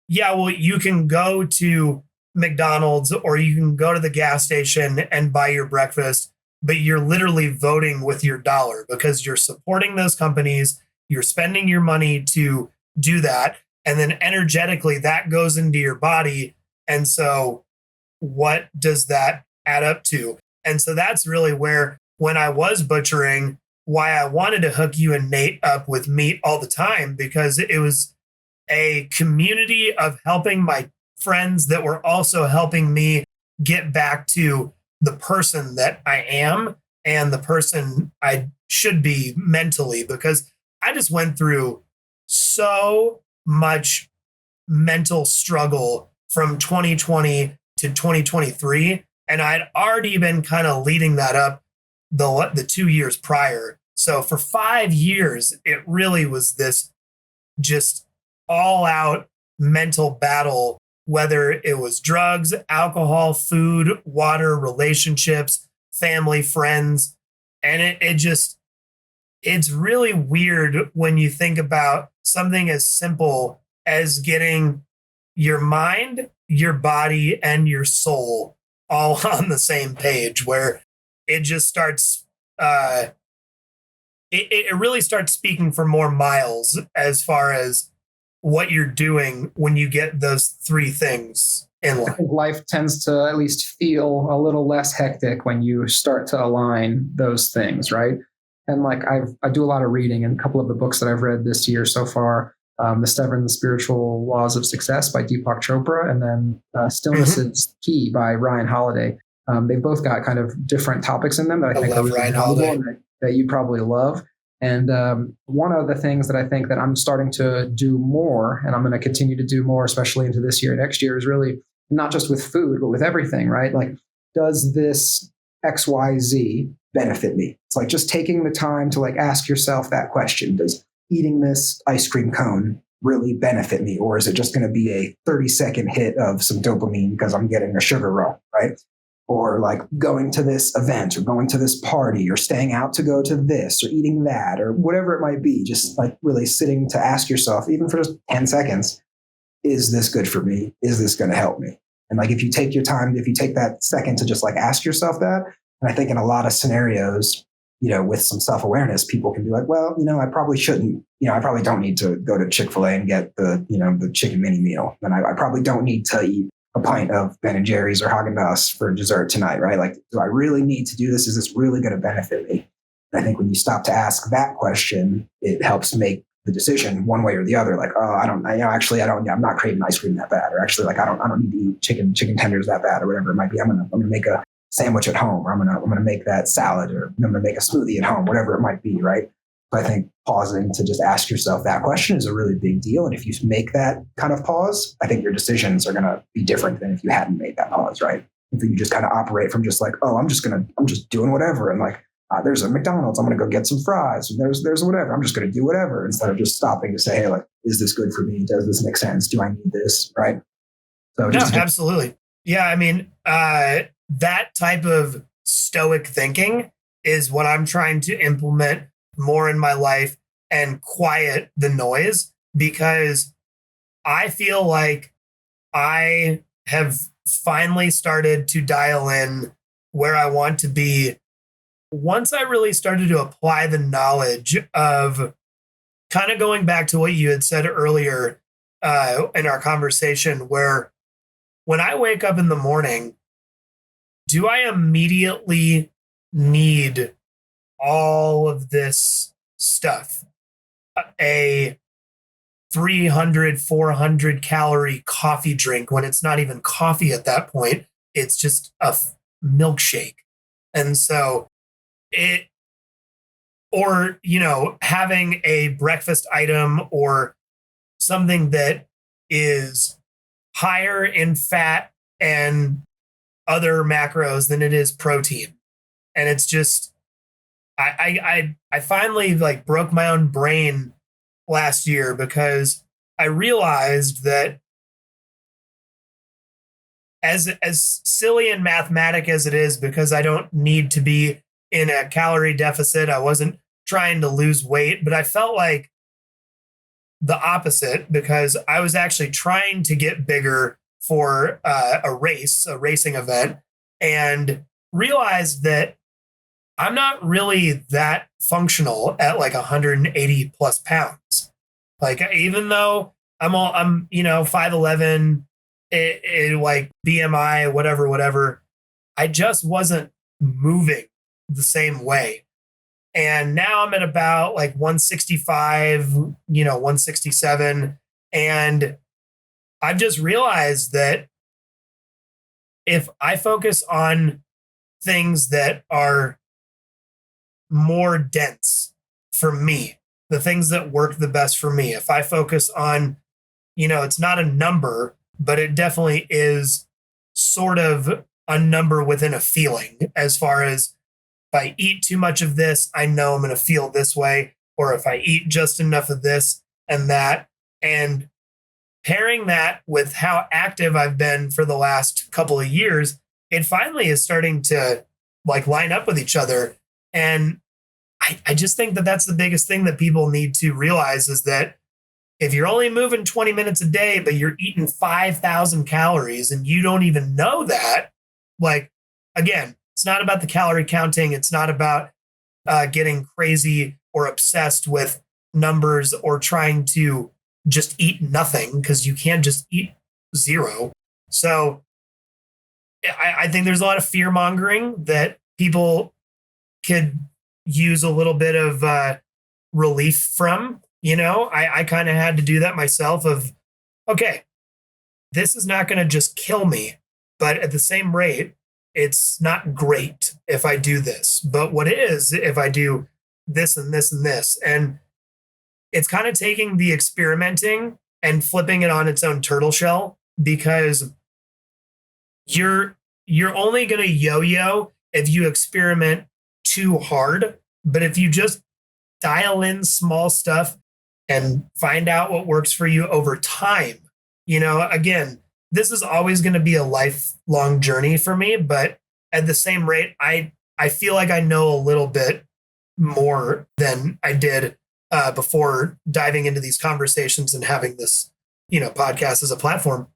yeah, well, you can go to McDonald's or you can go to the gas station and buy your breakfast, but you're literally voting with your dollar because you're supporting those companies. You're spending your money to do that. And then energetically, that goes into your body. And so, what does that add up to? And so, that's really where, when I was butchering, why I wanted to hook you and Nate up with meat all the time, because it was a community of helping my friends that were also helping me get back to the person that I am and the person I should be mentally, because I just went through so much mental struggle from 2020 to 2023. And I'd already been kind of leading that up the 2 years prior. So for 5 years, it really was this just all out mental battle, whether it was drugs, alcohol, food, water, relationships, family, friends. And it's really weird when you think about something as simple as getting your mind, your body, and your soul all on the same page, where it just starts, it really starts speaking for more miles as far as what you're doing when you get those three things in I life. think life tends to at least feel a little less hectic when you start to align those things, right? And like I do a lot of reading, and a couple of the books that I've read this year so far, The 7 Spiritual Laws of Success by Deepak Chopra, and then Stillness is Key by Ryan Holiday. They've both got kind of different topics in them that I think are really valuable and that you probably love. And one of the things that I think that I'm starting to do more, and I'm going to continue to do more, especially into this year, next year, is really not just with food, but with everything, right? Like, does this XYZ benefit me? It's like just taking the time to like ask yourself that question. Does eating this ice cream cone really benefit me? Or is it just going to be a 30-second hit of some dopamine because I'm getting a sugar rush, right? Or like going to this event or going to this party or staying out to go to this or eating that or whatever it might be, just like really sitting to ask yourself, even for just 10 seconds, is this good for me? Is this going to help me? And like, if you take your time, if you take that second to just like ask yourself that, and I think in a lot of scenarios, with some self-awareness, people can be like, well, I probably shouldn't, I probably don't need to go to Chick-fil-A and get the chicken mini meal. And I probably don't need to eat a pint of Ben and Jerry's or Haagen-Dazs for dessert tonight, right? Like, do I really need to do this? Is this really going to benefit me? And I think when you stop to ask that question, it helps make the decision one way or the other. Like, oh, I'm not craving ice cream that bad, or actually, like, I don't need to eat chicken tenders that bad, or whatever it might be. I'm gonna make a sandwich at home, or I'm gonna make that salad, or I'm gonna make a smoothie at home, whatever it might be, right? But I think pausing to just ask yourself that question is a really big deal. And if you make that kind of pause, I think your decisions are gonna be different than if you hadn't made that pause, right? If you just kind of operate from just like, oh, I'm just doing whatever, and like, there's a McDonald's, I'm gonna go get some fries, and there's whatever, I'm just gonna do whatever, instead of just stopping to say, hey, like, is this good for me? Does this make sense? Do I need this? Right? So Absolutely. Yeah, I mean, that type of stoic thinking is what I'm trying to implement more in my life and quiet the noise, because I feel like I have finally started to dial in where I want to be once I really started to apply the knowledge of kind of going back to what you had said earlier in our conversation, where when I wake up in the morning, do I immediately need all of this stuff? A 300, 400 calorie coffee drink when it's not even coffee at that point. It's just a milkshake. And so having a breakfast item or something that is higher in fat and other macros than it is protein. And it's just, I finally like broke my own brain last year, because I realized that as silly and mathematic as it is, because I don't need to be in a calorie deficit, I wasn't trying to lose weight, but I felt like the opposite because I was actually trying to get bigger for a racing event, and realized that I'm not really that functional at like 180 plus pounds. Like even though I'm 5'11", like BMI, whatever, I just wasn't moving the same way. And now I'm at about like 165, 167. And I've just realized that if I focus on things that are more dense for me, the things that work the best for me, if I focus on, it's not a number, but it definitely is sort of a number within a feeling, as far as if I eat too much of this, I know I'm going to feel this way. Or if I eat just enough of this and that, and pairing that with how active I've been for the last couple of years, it finally is starting to like line up with each other. And I just think that that's the biggest thing that people need to realize is that if you're only moving 20 minutes a day, but you're eating 5,000 calories and you don't even know that, like, again, it's not about the calorie counting. It's not about getting crazy or obsessed with numbers or trying to just eat nothing, because you can't just eat zero. So I think there's a lot of fear mongering that people could use a little bit of relief from. I kind of had to do that myself of, okay, this is not going to just kill me, but at the same rate, it's not great if I do this. But what is if I do this and this and this? And it's kind of taking the experimenting and flipping it on its own turtle shell, because you're only going to yo-yo if you experiment too hard. But if you just dial in small stuff and find out what works for you over time, again, this is always going to be a lifelong journey for me. But at the same rate, I feel like I know a little bit more than I did before diving into these conversations and having this, podcast as a platform.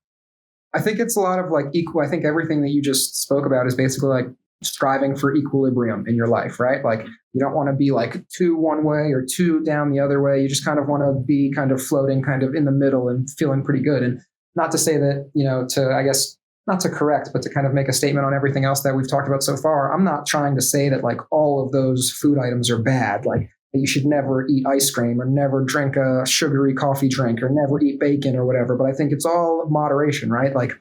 I think it's a lot of like equal. I think everything that you just spoke about is basically like striving for equilibrium in your life, right? Like you don't want to be like too one way or too down the other way. You just kind of want to be kind of floating kind of in the middle and feeling pretty good. And not to say that, I guess not to correct, but to kind of make a statement on everything else that we've talked about so far. I'm not trying to say that like all of those food items are bad. Like you should never eat ice cream or never drink a sugary coffee drink or never eat bacon or whatever. But I think it's all moderation, right? Like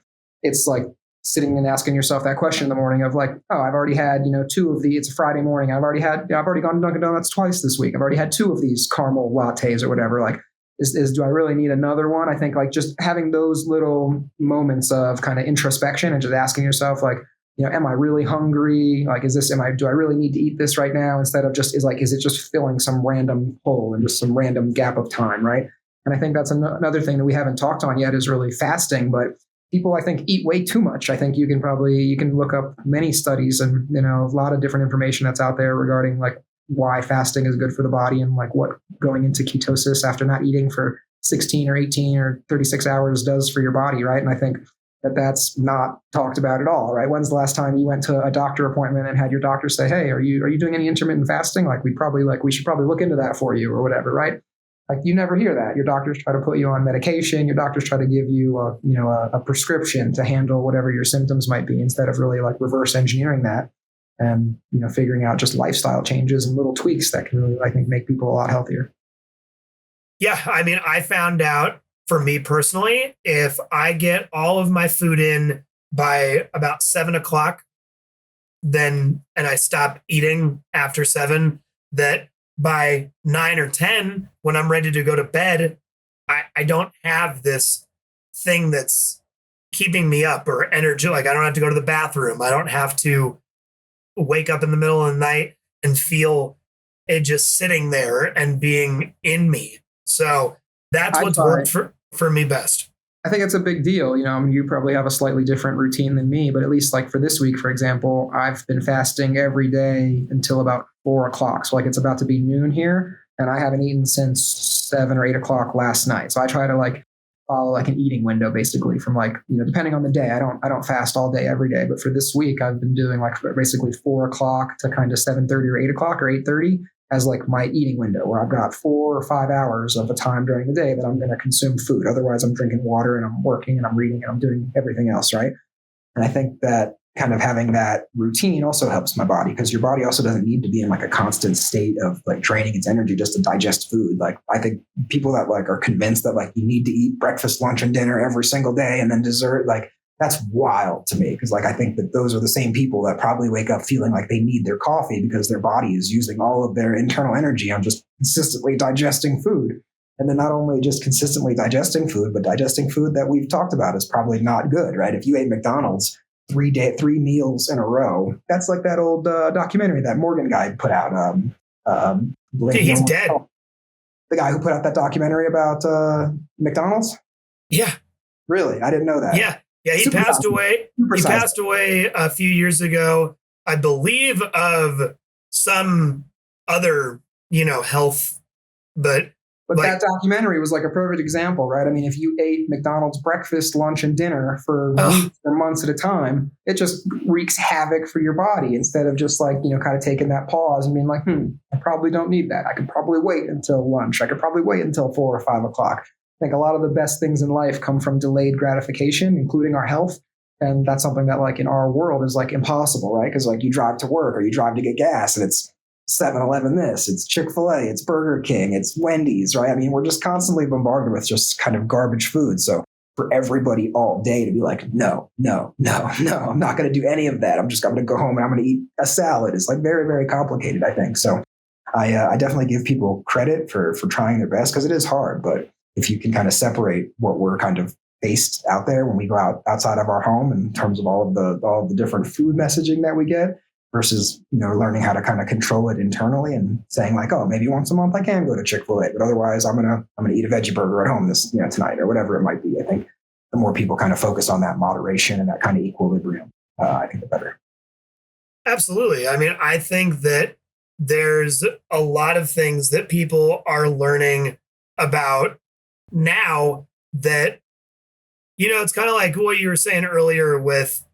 it's like sitting and asking yourself that question in the morning of like, oh, I've already had, it's a Friday morning. I've already gone to Dunkin' Donuts twice this week. I've already had 2 of these caramel lattes or whatever. Like, do I really need another one? I think like just having those little moments of kind of introspection and just asking yourself like, am I really hungry? Like, do I really need to eat this right now? Instead of just, is it just filling some random hole and just some random gap of time, right? And I think that's another thing that we haven't talked on yet is really fasting, but people, I think, eat way too much. I think you can look up many studies and, a lot of different information that's out there regarding like why fasting is good for the body and like what going into ketosis after not eating for 16 or 18 or 36 hours does for your body, right? And I think that that's not talked about at all, right? When's the last time you went to a doctor appointment and had your doctor say, hey, are you doing any intermittent fasting? Like we should probably look into that for you or whatever, right? Like you never hear that. Your doctors try to put you on medication. Your doctors try to give you a prescription to handle whatever your symptoms might be, instead of really like reverse engineering that and figuring out just lifestyle changes and little tweaks that can really, I think, make people a lot healthier. Yeah, I mean, I found out for me personally, if I get all of my food in by about 7:00, and I stop eating after 7, that by 9 or 10, when I'm ready to go to bed, I don't have this thing that's keeping me up or energy. Like I don't have to go to the bathroom. I don't have to wake up in the middle of the night and feel it just sitting there and being in me. So that's what's worked for me best. I think it's a big deal. You probably have a slightly different routine than me, but at least like for this week, for example, I've been fasting every day until about 4:00. So like it's about to be noon here. and I haven't eaten since 7 or 8 o'clock last night. So I try to like follow like an eating window basically from like, depending on the day. I don't fast all day every day, but for this week I've been doing like basically 4 o'clock to kind of 7:30 or 8 o'clock or 8:30 as like my eating window, where I've got 4 or 5 hours of the time during the day that I'm going to consume food. Otherwise I'm drinking water and I'm working and I'm reading and I'm doing everything else. Right. And I think that kind of having that routine also helps my body, because your body also doesn't need to be in like a constant state of like draining its energy just to digest food. Like I think people that like are convinced that like you need to eat breakfast, lunch, and dinner every single day and then dessert, like that's wild to me. Cause like I think that those are the same people that probably wake up feeling like they need their coffee because their body is using all of their internal energy on just consistently digesting food. And then not only just consistently digesting food, but digesting food that we've talked about is probably not good, right? If you ate McDonald's 3 meals in a row, that's like that old documentary that Morgan guy put out. He's dead. The guy who put out that documentary about McDonald's? Yeah. Really? I didn't know that. Yeah. Yeah. He passed away. He passed away a few years ago, I believe, of some other, health, But that documentary was like a perfect example, right? I mean, if you ate McDonald's breakfast, lunch, and dinner for weeks or months at a time, it just wreaks havoc for your body, instead of just like, kind of taking that pause and being like, I probably don't need that. I could probably wait until lunch. I could probably wait until 4 or 5 o'clock. I think a lot of the best things in life come from delayed gratification, including our health. And that's something that like in our world is like impossible, right? Because like you drive to work or you drive to get gas and it's 7-Eleven this, it's Chick-fil-A, it's Burger King, it's Wendy's, right? I mean, we're just constantly bombarded with just kind of garbage food. So for everybody all day to be like, no, I'm not going to do any of that. I'm going to go home and I'm going to eat a salad. It's like very, very complicated, I think. So I definitely give people credit for trying their best, because it is hard. But if you can kind of separate what we're kind of faced out there when we go outside of our home in terms of all of the different food messaging that we get, versus, learning how to kind of control it internally and saying like, oh, maybe once a month I can go to Chick-fil-A, but otherwise I'm going to eat a veggie burger at home tonight, or whatever it might be. I think the more people kind of focus on that moderation and that kind of equilibrium, I think the better. Absolutely. I mean, I think that there's a lot of things that people are learning about now that, it's kind of like what you were saying earlier with,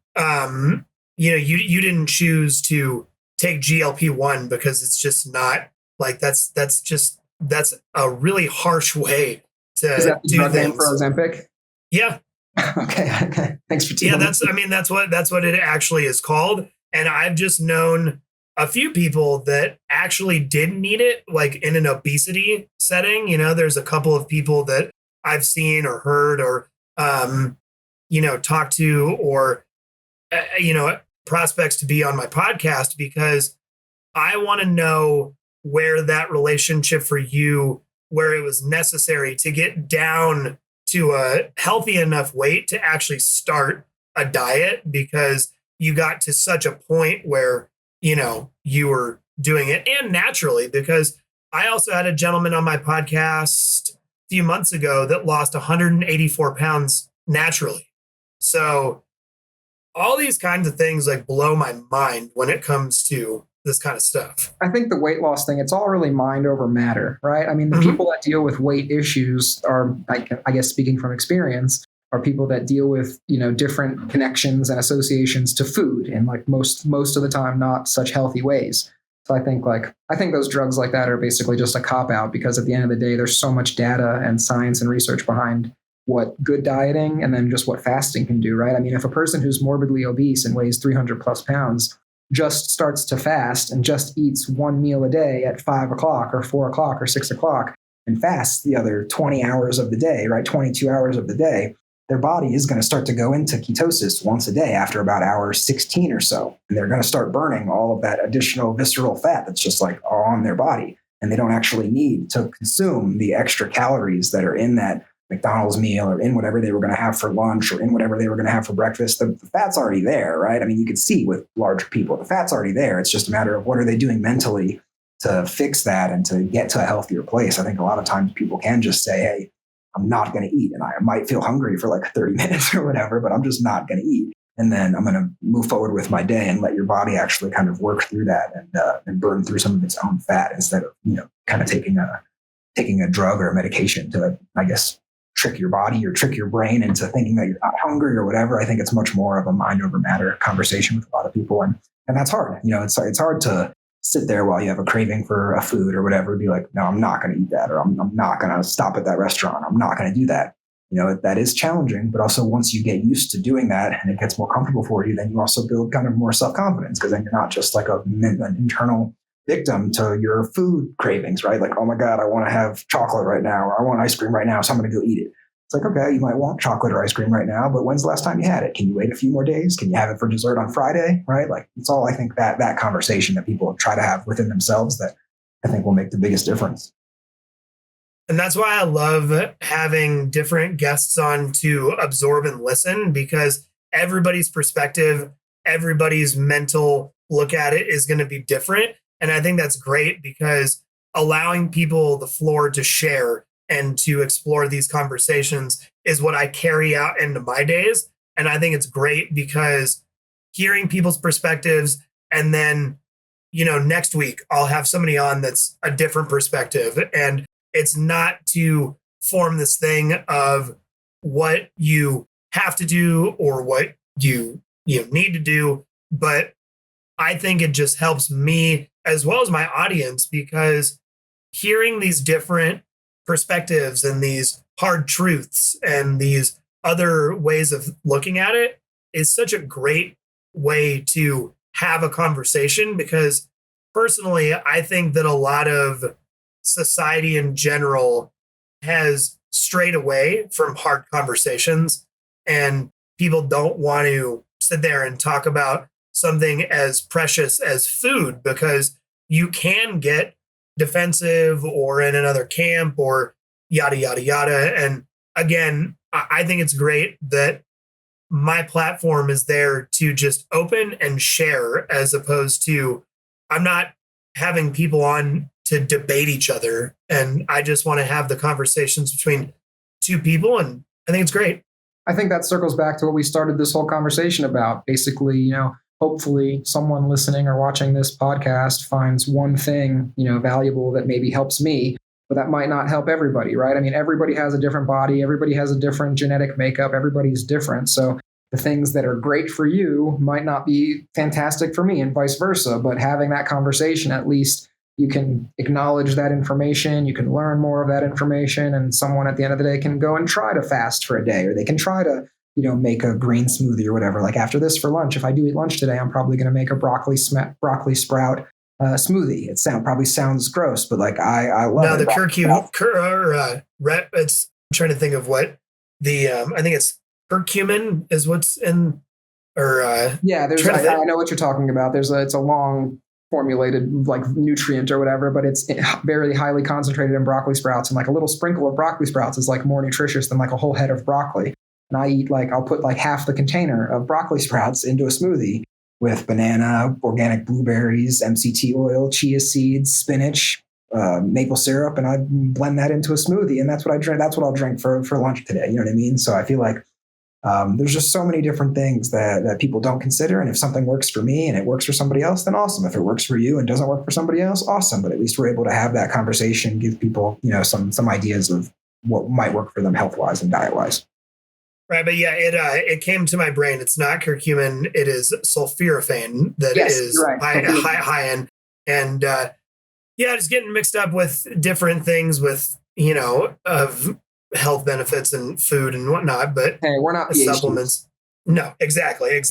you didn't choose to take GLP-1 because it's just not like that's a really harsh way to Is that the do drug things. Name for Ozempic? Yeah. Okay. Thanks for teaching. Yeah, that's what it actually is called. And I've just known a few people that actually didn't need it, like in an obesity setting. There's a couple of people that I've seen or heard or talked to, or prospects to be on my podcast, because I want to know where that relationship for you, where it was necessary to get down to a healthy enough weight to actually start a diet, because you got to such a point where, you were doing it, and naturally, because I also had a gentleman on my podcast a few months ago that lost 184 pounds naturally. So all these kinds of things like blow my mind when it comes to this kind of stuff. I think the weight loss thing, it's all really mind over matter, right? I mean, the people that deal with weight issues are, I guess, speaking from experience, are people that deal with, different connections and associations to food, and like most of the time, not such healthy ways. So I think those drugs like that are basically just a cop out, because at the end of the day, there's so much data and science and research behind what good dieting and then just what fasting can do, right? I mean, if a person who's morbidly obese and weighs 300 plus pounds just starts to fast and just eats one meal a day at 5 o'clock or 4 o'clock or 6 o'clock and fasts the other 20 hours of the day, right? 22 hours of the day, their body is going to start to go into ketosis once a day after about hour 16 or so. And they're going to start burning all of that additional visceral fat that's just like on their body. And they don't actually need to consume the extra calories that are in that McDonald's meal or in whatever they were going to have for lunch or in whatever they were going to have for breakfast. The fat's already there, right? I mean, you could see with larger people, the fat's already there. It's just a matter of what are they doing mentally to fix that and to get to a healthier place. I think a lot of times people can just say, hey, I'm not going to eat. And I might feel hungry for like 30 minutes or whatever, but I'm just not going to eat. And then I'm going to move forward with my day and let your body actually kind of work through that and burn through some of its own fat instead of, kind of taking a drug or a medication to, I guess, trick your body or trick your brain into thinking that you're not hungry or whatever. I think it's much more of a mind over matter conversation with a lot of people. And that's hard. It's hard to sit there while you have a craving for a food or whatever, be like, no, I'm not going to eat that, or I'm not going to stop at that restaurant. I'm not going to do that. That is challenging, but also once you get used to doing that and it gets more comfortable for you, then you also build kind of more self-confidence, because then you're not just like an internal victim to your food cravings, right? Like, oh my God, I want to have chocolate right now, or I want ice cream right now, so I'm going to go eat it. It's like, okay, you might want chocolate or ice cream right now, but when's the last time you had it? Can you wait a few more days? Can you have it for dessert on Friday, right? Like, it's all, I think, that conversation that people try to have within themselves that I think will make the biggest difference. And that's why I love having different guests on to absorb and listen, because everybody's perspective, everybody's mental look at it is going to be different. And I think that's great, because allowing people the floor to share and to explore these conversations is what I carry out into my days. And I think it's great, because hearing people's perspectives, and then, next week I'll have somebody on that's a different perspective. And it's not to form this thing of what you have to do or what you need to do. But I think it just helps me as well as my audience, because hearing these different perspectives and these hard truths and these other ways of looking at it is such a great way to have a conversation. Because personally, I think that a lot of society in general has strayed away from hard conversations, and people don't want to sit there and talk about something as precious as food, because you can get defensive or in another camp or yada, yada, yada. And again, I think it's great that my platform is there to just open and share, as opposed to, I'm not having people on to debate each other. And I just want to have the conversations between two people. And I think it's great. I think that circles back to what we started this whole conversation about. Basically, hopefully someone listening or watching this podcast finds one thing, valuable that maybe helps me, but that might not help everybody, right? I mean, everybody has a different body. Everybody has a different genetic makeup. Everybody's different. So the things that are great for you might not be fantastic for me, and vice versa. But having that conversation, at least you can acknowledge that information, you can learn more of that information, and someone at the end of the day can go and try to fast for a day, or they can try to, make a green smoothie or whatever. Like, after this for lunch, if I do eat lunch today, I'm probably going to make a broccoli sprout smoothie. It probably sounds gross, but like I love it. No, the curcumin, it's, I'm trying to think of what the, I think it's curcumin is what's in, or yeah, I know what you're talking about. It's a long formulated like nutrient or whatever, but it's very highly concentrated in broccoli sprouts, and like a little sprinkle of broccoli sprouts is like more nutritious than like a whole head of broccoli. And I'll put like half the container of broccoli sprouts into a smoothie with banana, organic blueberries, MCT oil, chia seeds, spinach, maple syrup, and I blend that into a smoothie. And that's what I drink. That's what I'll drink for lunch today. You know what I mean? So I feel like there's just so many different things that people don't consider. And if something works for me and it works for somebody else, then awesome. If it works for you and doesn't work for somebody else, awesome. But at least we're able to have that conversation, give people, some ideas of what might work for them health-wise and diet-wise. Right, but yeah, it came to my brain. It's not curcumin; it is sulforaphane that is right. high in, and just getting mixed up with different things with of health benefits and food and whatnot. But hey, we're not PhDs. Supplements. No, exactly.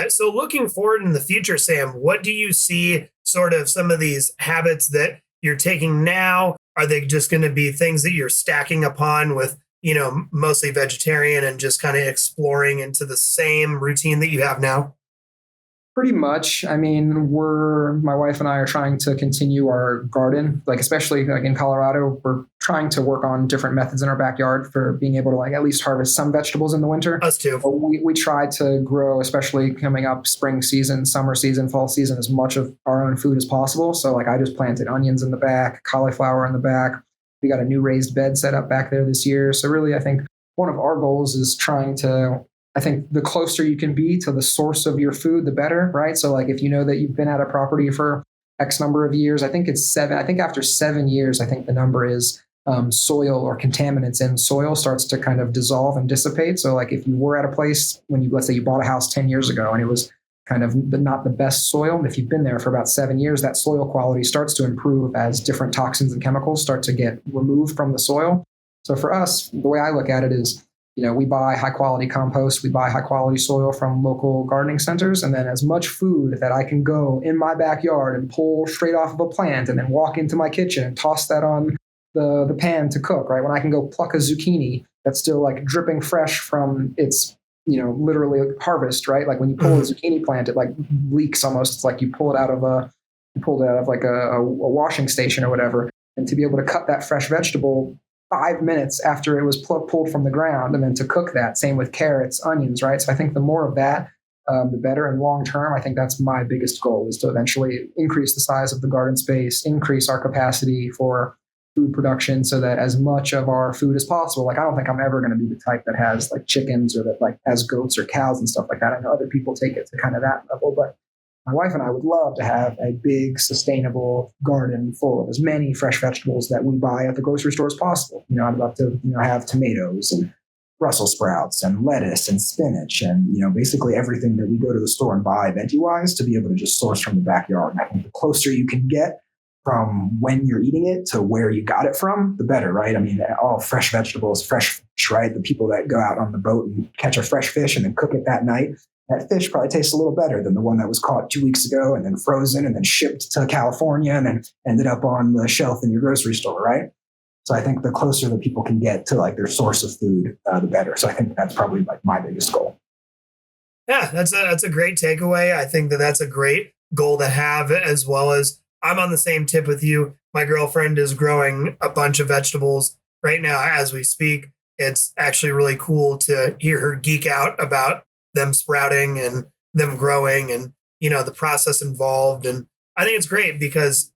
So looking forward in the future, Sam, what do you see? Sort of some of these habits that you're taking now. Are they just going to be things that you're stacking upon with? Mostly vegetarian and just kind of exploring into the same routine that you have now? Pretty much. I mean, my wife and I are trying to continue our garden, like especially like in Colorado, we're trying to work on different methods in our backyard for being able to like at least harvest some vegetables in the winter. Us too. But we try to grow, especially coming up spring season, summer season, fall season, as much of our own food as possible. So like I just planted onions in the back, cauliflower in the back. We got a new raised bed set up back there this year. So really, I think one of our goals is trying to I think the closer you can be to the source of your food, the better, right? So like if you know that you've been at a property for X number of years, I think it's 7. I think after 7 years, I think the number is soil or contaminants in soil starts to kind of dissolve and dissipate. So like if you were at a place when let's say you bought a house 10 years ago and it was kind of not the best soil, if you've been there for about 7 years, that soil quality starts to improve as different toxins and chemicals start to get removed from the soil. So for us, the way I look at it is, we buy high quality compost, we buy high quality soil from local gardening centers, and then as much food that I can go in my backyard and pull straight off of a plant and then walk into my kitchen and toss that on the pan to cook, right? When I can go pluck a zucchini that's still like dripping fresh from its, literally harvest, right? Like when you pull a zucchini plant, it like leaks almost. It's like you pulled it out of like a washing station or whatever. And to be able to cut that fresh vegetable 5 minutes after it was pulled from the ground and then to cook that. Same with carrots, onions, right? So I think the more of that, the better. And long term, I think that's my biggest goal, is to eventually increase the size of the garden space, increase our capacity for food production so that as much of our food as possible. Like I don't think I'm ever going to be the type that has like chickens or that like has goats or cows and stuff like that. I know other people take it to kind of that level, but my wife and I would love to have a big, sustainable garden full of as many fresh vegetables that we buy at the grocery store as possible. I'd love to, have tomatoes and Brussels sprouts and lettuce and spinach and, basically everything that we go to the store and buy veggie-wise to be able to just source from the backyard. And I think the closer you can get from when you're eating it to where you got it from, the better, right? I mean, all fresh vegetables, fresh fish, right? The people that go out on the boat and catch a fresh fish and then cook it that night, that fish probably tastes a little better than the one that was caught 2 weeks ago and then frozen and then shipped to California and then ended up on the shelf in your grocery store, right? So I think the closer that people can get to like their source of food, the better. So I think that's probably like my biggest goal. Yeah, that's a great takeaway. I think that's a great goal to have, as well as I'm on the same tip with you. My girlfriend is growing a bunch of vegetables right now as we speak. It's actually really cool to hear her geek out about them sprouting and them growing and, the process involved. And I think it's great because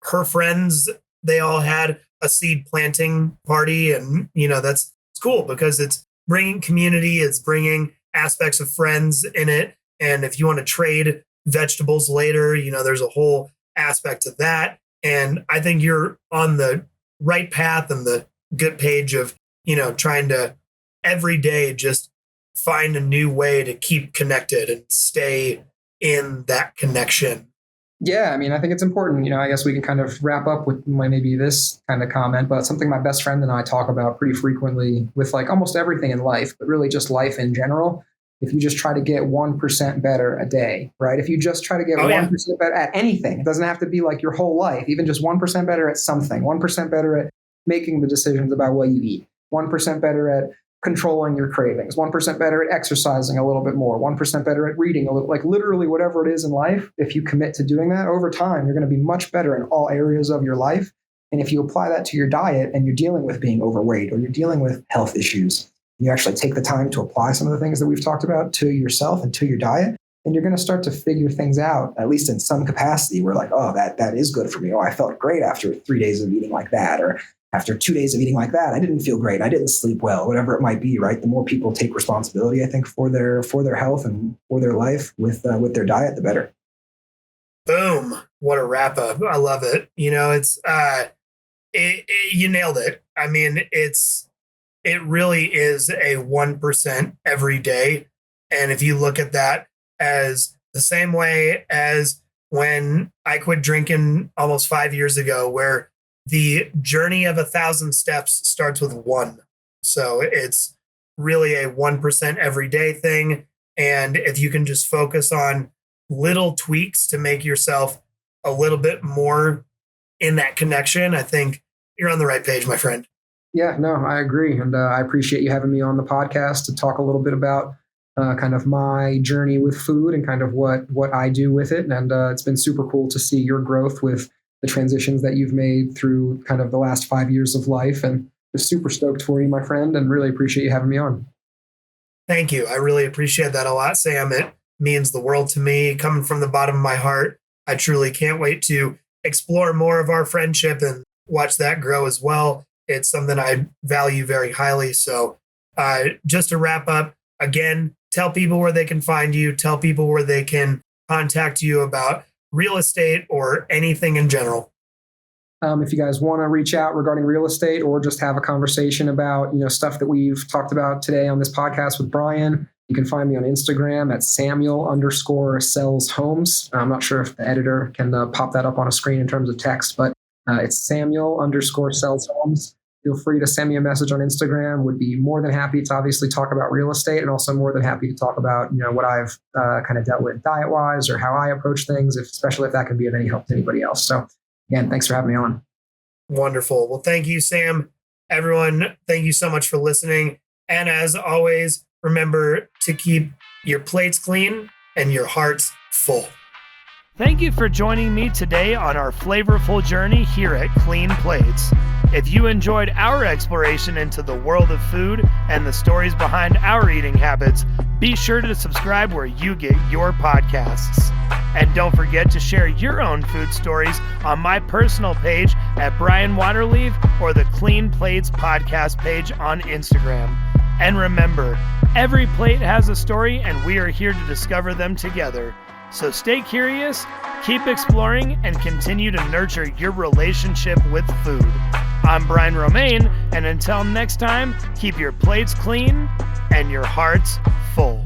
her friends, they all had a seed planting party. And, it's cool because it's bringing community, it's bringing aspects of friends in it. And if you want to trade vegetables later, there's a whole aspect of that. And I think you're on the right path and the good page of, trying to every day just find a new way to keep connected and stay in that connection. Yeah, I mean, I think it's important. I guess we can kind of wrap up with maybe this kind of comment, but something my best friend and I talk about pretty frequently with like almost everything in life, but really just life in general. If you just try to get 1% better a day, right? If you just try to get 1% better at anything, it doesn't have to be like your whole life, even just 1% better at something, 1% better at making the decisions about what you eat, 1% better at controlling your cravings, 1% better at exercising a little bit more, 1% better at reading a little, like literally whatever it is in life. If you commit to doing that over time, you're going to be much better in all areas of your life. And if you apply that to your diet and you're dealing with being overweight or you're dealing with health issues, you actually take the time to apply some of the things that we've talked about to yourself and to your diet, and you're going to start to figure things out, at least in some capacity, where like, oh, that is good for me. Oh, I felt great after 3 days of eating like that, or after 2 days of eating like that, I didn't feel great. I didn't sleep well, whatever it might be, right? The more people take responsibility, I think, for their health and for their life with their diet, the better. Boom. What a wrap up. I love it. It's, you nailed it. I mean, it really is a 1% every day. And if you look at that as the same way as when I quit drinking almost 5 years ago, where the journey of 1,000 steps starts with one. So it's really a 1% everyday thing. And if you can just focus on little tweaks to make yourself a little bit more in that connection, I think you're on the right page, my friend. Yeah, no, I agree. And I appreciate you having me on the podcast to talk a little bit about kind of my journey with food and kind of what I do with it. And it's been super cool to see your growth with the transitions that you've made through kind of the last 5 years of life. And just super stoked for you, my friend, and really appreciate you having me on. Thank you. I really appreciate that a lot, Sam. It means the world to me, coming from the bottom of my heart. I truly can't wait to explore more of our friendship and watch that grow as well. It's something I value very highly. So just to wrap up, again, tell people where they can find you, tell people where they can contact you about real estate or anything in general. If you guys want to reach out regarding real estate or just have a conversation about, stuff that we've talked about today on this podcast with Brian, you can find me on Instagram at Samuel_sells_homes. I'm not sure if the editor can pop that up on a screen in terms of text, but it's Samuel_sells_homes. Feel free to send me a message on Instagram. Would be more than happy to obviously talk about real estate, and also more than happy to talk about, what I've kind of dealt with diet-wise or how I approach things, especially if that can be of any help to anybody else. So again, thanks for having me on. Wonderful. Well, thank you, Sam. Everyone, thank you so much for listening. And as always, remember to keep your plates clean and your hearts full. Thank you for joining me today on our flavorful journey here at Clean Plates. If you enjoyed our exploration into the world of food and the stories behind our eating habits, be sure to subscribe where you get your podcasts. And don't forget to share your own food stories on my personal page at Brian Waterleaf or the Clean Plates podcast page on Instagram. And remember, every plate has a story and we are here to discover them together. So stay curious, keep exploring, and continue to nurture your relationship with food. I'm Brian Romaine, and until next time, keep your plates clean and your hearts full.